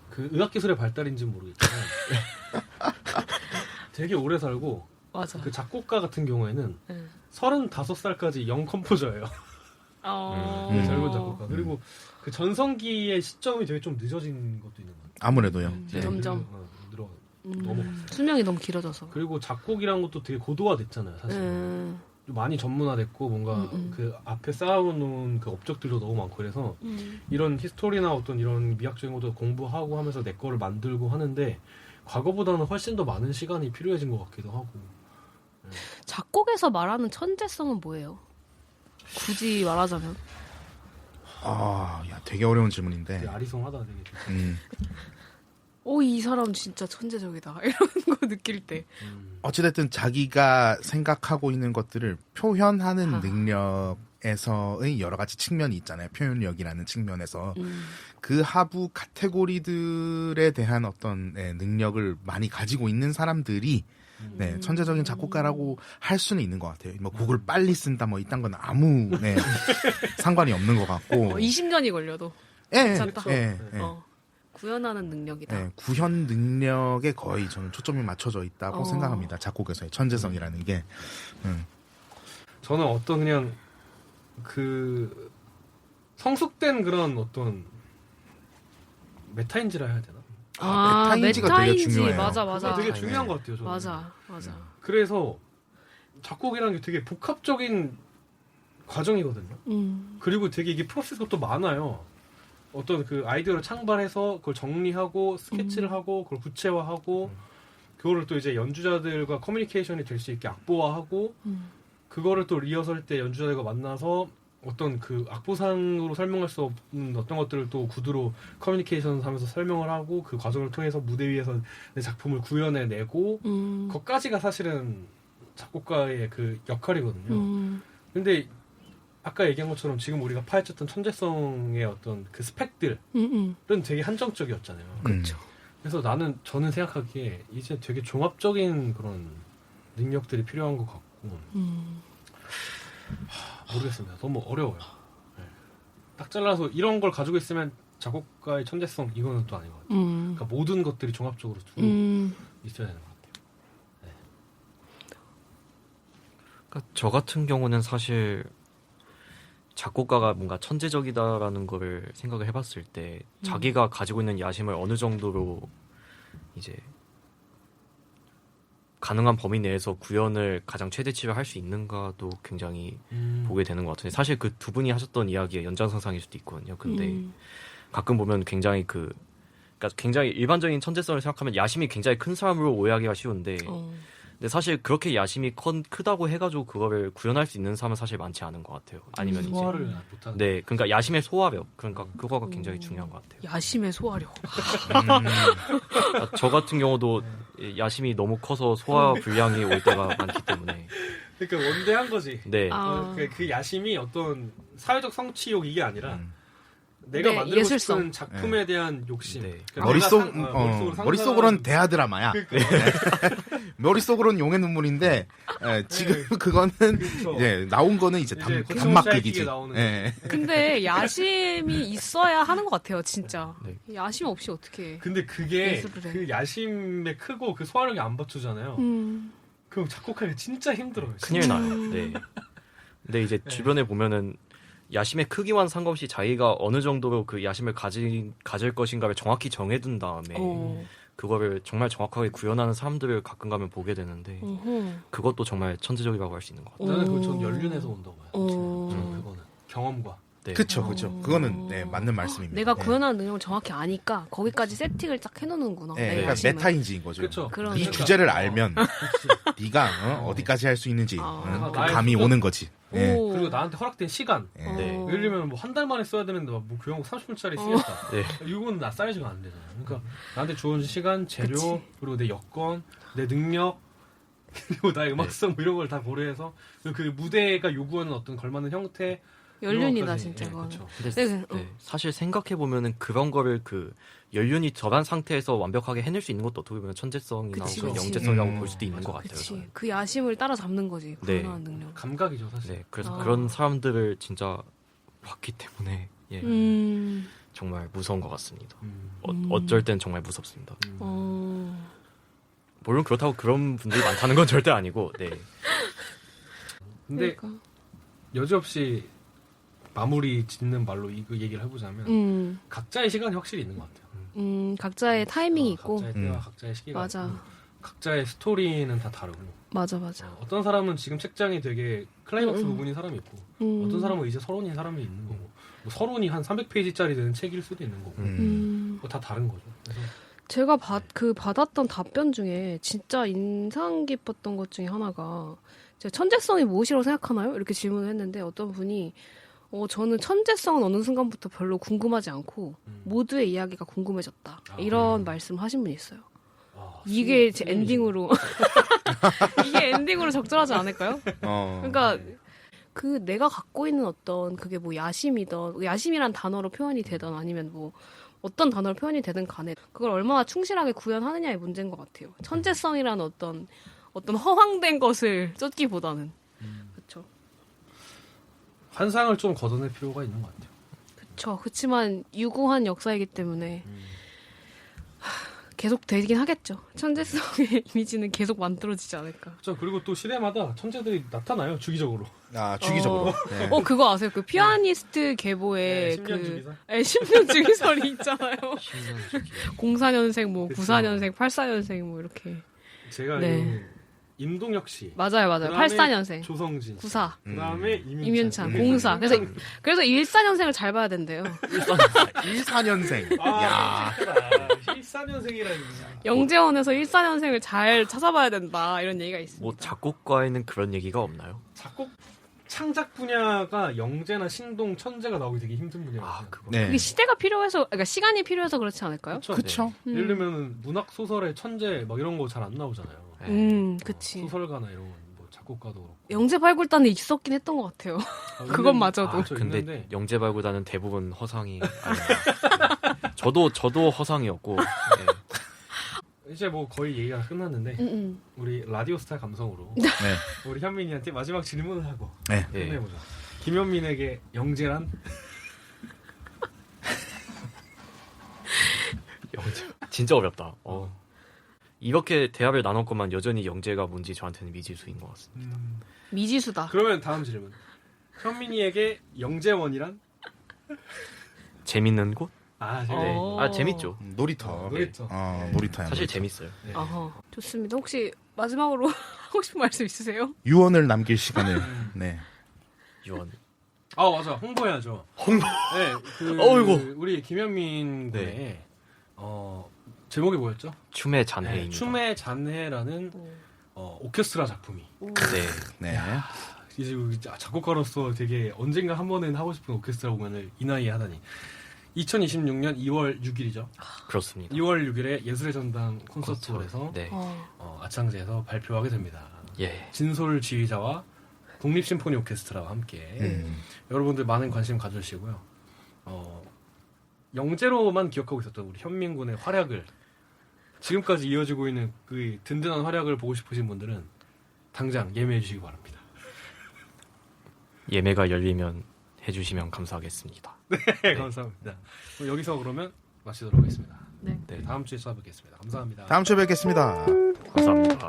그 의학기술의 발달인지는 모르겠지만 되게 오래 살고 맞아. 그 작곡가 같은 경우에는 네. 35살까지 영 컴포저예요. 젊은 작곡가. 그리고 그 전성기의 시점이 되게 좀 늦어진 것도 있는 것 같아요. 아무래도요. 네. 점점. 넘어갔어요. 수명이 너무 길어져서. 그리고 작곡이란 것도 되게 고도화됐잖아요, 사실. 좀 많이 전문화됐고 뭔가 그 앞에 쌓아놓은 그 업적들도 너무 많고 그래서 이런 히스토리나 어떤 이런 미학적인 것도 공부하고 하면서 내 거를 만들고 하는데 과거보다는 훨씬 더 많은 시간이 필요해진 것 같기도 하고. 작곡에서 말하는 천재성은 뭐예요? 굳이 말하자면. 야, 되게 어려운 질문인데. 되게 아리송하다 되게. 이 사람 진짜 천재적이다. 이런 거 느낄 때. 어찌됐든 자기가 생각하고 있는 것들을 표현하는 능력에서의 여러 가지 측면이 있잖아요. 표현력이라는 측면에서. 그 하부 카테고리들에 대한 어떤 능력을 많이 가지고 있는 사람들이 천재적인 작곡가라고 할 수는 있는 것 같아요. 뭐 곡을 빨리 쓴다 뭐 이딴 건 아무 상관이 없는 것 같고. 20년이 걸려도. 괜찮다. 구현하는 능력이다. 네, 구현 능력에 거의 저는 초점이 맞춰져 있다고 생각합니다. 작곡에서의 천재성이라는 게. 저는 어떤 그냥 그 성숙된 그런 어떤 메타인지라 해야 되나? 메타인지가 되게 중요해요. 맞아. 그게 되게 중요한 것 같아요. 저는. 맞아. 그래서 작곡이라는 게 되게 복합적인 과정이거든요. 그리고 되게 이게 프로세스가 또 많아요. 어떤 그 아이디어를 창발해서 그걸 정리하고 스케치를 하고 그걸 구체화하고 그거를 또 이제 연주자들과 커뮤니케이션이 될 수 있게 악보화하고 그거를 또 리허설 때 연주자들과 만나서 어떤 그 악보상으로 설명할 수 없는 어떤 것들을 또 구두로 커뮤니케이션 하면서 설명을 하고 그 과정을 통해서 무대 위에서 내 작품을 구현해내고 그것까지가 사실은 작곡가의 그 역할이거든요. 근데 아까 얘기한 것처럼 지금 우리가 파헤쳤던 천재성의 어떤 그 스펙들은 되게 한정적이었잖아요. 그렇죠. 그래서 저는 생각하기에 이제 되게 종합적인 그런 능력들이 필요한 것 같고 모르겠습니다. 너무 어려워요. 네. 딱 잘라서 이런 걸 가지고 있으면 작곡가의 천재성 이거는 또 아닌 것 같아요. 그러니까 모든 것들이 종합적으로 두고 있어야 되는 것 같아요. 네. 그러니까 저 같은 경우는 사실 작곡가가 뭔가 천재적이다라는 거를 생각을 해봤을 때 자기가 가지고 있는 야심을 어느 정도로 이제 가능한 범위 내에서 구현을 가장 최대치로 할 수 있는가도 굉장히 보게 되는 것 같은데 사실 그 두 분이 하셨던 이야기의 연장선상일 수도 있거든요. 근데 가끔 보면 굉장히 그러니까 굉장히 일반적인 천재성을 생각하면 야심이 굉장히 큰 사람으로 오해하기가 쉬운데 근데 사실 그렇게 야심이 크다고 해가지고 그거를 구현할 수 있는 사람은 사실 많지 않은 것 같아요. 아니면 소화를 이제 못하는. 네, 그러니까 야심의 소화력, 그러니까 그거가 굉장히 중요한 것 같아요. 야심의 소화력. 저 같은 경우도 야심이 너무 커서 소화 불량이 올 때가 많기 때문에. 그러니까 원대한 거지. 네. 그 야심이 어떤 사회적 성취욕 이게 아니라 내가 네, 만들고 예술성. 싶은 작품에 대한 욕심. 네. 그러니까 머릿속으로는 대하드라마야. 그러니까. 머릿속으로는 용의 눈물인데 지금 그거는 그쵸. 이제 나온 거는 이제 이제 단막극이지. 나오는 예. 근데 야심이 있어야 하는 것 같아요, 진짜. 네. 야심 없이 어떻게? 근데 그게 예술을 해. 그 야심에 크고 그 소화력이 안 받쳐잖아요. 그럼 작곡하기 진짜 힘들어요. 진짜. 큰일 나요. 네. 근데 이제 주변에 보면은 야심의 크기와는 상관없이 자기가 어느 정도로 그 야심을 가질 것인가를 정확히 정해둔 다음에 그거를 정말 정확하게 구현하는 사람들을 가끔 가면 보게 되는데 그것도 정말 천재적이라고 할 수 있는 것 같아요. 나는 그전 연륜에서 온다고 봐요. 그거는 경험과. 네. 그쵸. 그거는 네, 맞는 말씀입니다. 내가 네. 구현하는 능력을 정확히 아니까 거기까지 세팅을 딱 해놓는구나. 네, 내 그러니까 야심을. 메타인지인 거죠. 그렇죠. 그런- 이 그러니까. 주제를 알면 네가 어디까지 할 수 있는지 그 나의 감이 수준. 오는 거지. 네. 오. 그리고 나한테 허락된 시간. 네. 네. 예를 들면 뭐 한 달 만에 써야 되는데 뭐 교양곡 30분짜리 쓰겠다. 네. 이건 나 사이즈가 안 되잖아. 그러니까 나한테 주어진 시간, 재료, 그치. 그리고 내 여건, 내 능력, 그리고 나의 음악성 뭐 이런 걸 다 고려해서 그 무대가 요구하는 어떤 걸맞는 형태 연륜이다 이런 진짜. 것까지. 그건. 그렇죠. 근데 네, 네, 사실 생각해 보면은 그런 거를 그 연륜이 덜한 상태에서 완벽하게 해낼 수 있는 것도 어떻게 보면 천재성이나 그치, 혹은 그치. 영재성이라고 볼 수도 있는 것 같아요. 그치. 저는. 그 야심을 따라잡는 거지. 네. 구현하는 능력. 감각이죠 사실. 네, 그래서 아. 그런 사람들을 진짜 봤기 때문에 예, 음. 정말 무서운 것 같습니다. 음. 어쩔 땐 정말 무섭습니다. 어. 물론 그렇다고 그런 분들이 많다는 건 절대 아니고, 네. 근데 그러니까. 여지없이 마무리 짓는 말로 이 얘기를 해보자면 각자의 시간이 확실히 있는 것 같아요. 각자의 타이밍이 있고. 각자의 때와 각자의 시기가 맞아. 있고, 각자의 스토리는 다 다르고 맞아. 어떤 사람은 지금 책장이 되게 클라이막스 부분인 사람이 있고 어떤 사람은 이제 서론인 사람이 있는 거고 뭐 서론이 한 300페이지짜리 되는 책일 수도 있는 거고 뭐다 다른 거죠. 그래서 제가 받았던 답변 중에 진짜 인상 깊었던 것 중에 하나가 제가 천재성이 무엇이라고 생각하나요? 이렇게 질문을 했는데 어떤 분이 저는 천재성은 어느 순간부터 별로 궁금하지 않고 모두의 이야기가 궁금해졌다. 이런 말씀 하신 분이 있어요. 이게 제 엔딩으로 이게 엔딩으로 적절하지 않을까요? 그러니까 그 내가 갖고 있는 어떤 그게 뭐 야심이든 야심이란 단어로 표현이 되든 아니면 뭐 어떤 단어로 표현이 되든 간에 그걸 얼마나 충실하게 구현하느냐의 문제인 것 같아요. 천재성이라는 어떤 허황된 것을 쫓기보다는 그렇죠. 환상을 좀 걷어낼 필요가 있는 것 같아요. 그렇죠. 그렇지만 유구한 역사이기 때문에 계속 되긴 하겠죠. 천재성의 이미지는 계속 만들어지지 않을까. 그렇죠. 그리고 또 시대마다 천재들이 나타나요. 주기적으로. 주기적으로. 네. 그거 아세요? 그 피아니스트 계보에 10년 주기설? 10년 주기설이 있잖아요. 10년 주기. 04년생, 뭐 그쵸. 94년생, 84년생 뭐 이렇게. 제가 네. 알기로는 임동혁 씨, 맞아요. 그다음에 84년생. 조성진, 94. 그다음에 임윤찬, 04. 그래서 14년생을 잘 봐야 된대요. 14년생. 아, 야. 14년생이라니. 영재원에서 14년생을 잘 찾아봐야 된다. 이런 얘기가 있습니다. 뭐 작곡가에는 그런 얘기가 없나요? 창작 분야가 영재나 신동, 천재가 나오기 되게 힘든 분야예요. 아, 그거. 네. 그게 시대가 필요해서, 그러니까 시간이 필요해서 그렇지 않을까요? 그쵸. 예를 들면 문학 소설의 천재 막 이런 거 잘 안 나오잖아요. 그치. 소설가나 이런 뭐 작곡가도 그렇고. 영재 발굴단에 있었긴 했던 것 같아요. 그것마저도. 근데 영재 발굴단은 대부분 허상이 아니에요. 저도 허상이었고. 네. 이제 뭐 거의 얘기가 끝났는데 우리 라디오스타 감성으로 네. 우리 현민이한테 마지막 질문을 하고 네. 끝내보자. 김현민에게 영재란? 영재 진짜 어렵다. 이렇게 대화를 나눴건만 여전히 영재가 뭔지 저한테는 미지수인 것 같습니다. 미지수다. 그러면 다음 질문. 현민이에게 영재원이란? 재밌는 곳? 재밌죠. 놀이터. 놀이터. 놀이터야. 사실 재밌어요. 네. 좋습니다. 혹시 마지막으로 하고 싶은 말씀 있으세요? 유언을 남길 시간을. 네. 유언. 아 맞아 홍보해야죠. 홍보. 네, 어이구. 우리 김현민 군의 제목이 뭐였죠? 춤의 잔해입니다. 춤의 잔해라는 오케스트라 작품이. 네. 이제 작곡가로서 되게 언젠가 한 번은 하고 싶은 오케스트라 공연을 이 나이에 하다니. 2026년 2월 6일이죠. 그렇습니다. 2월 6일에 예술의 전당 콘서트홀에서 네. 아창제에서 발표하게 됩니다. 예. 진솔 지휘자와 국립심포니 오케스트라와 함께 여러분들 많은 관심 가져주시고요. 영재로만 기억하고 있었던 우리 현민군의 활약을 지금까지 이어지고 있는 그 든든한 활약을 보고 싶으신 분들은 당장 예매해 주시기 바랍니다. 예매가 열리면 해주시면 감사하겠습니다. 네, 감사합니다. 그럼 여기서 그러면 마치도록 하겠습니다. 네. 다음 주에 뵙겠습니다. 감사합니다. 다음 주에 뵙겠습니다. 감사합니다.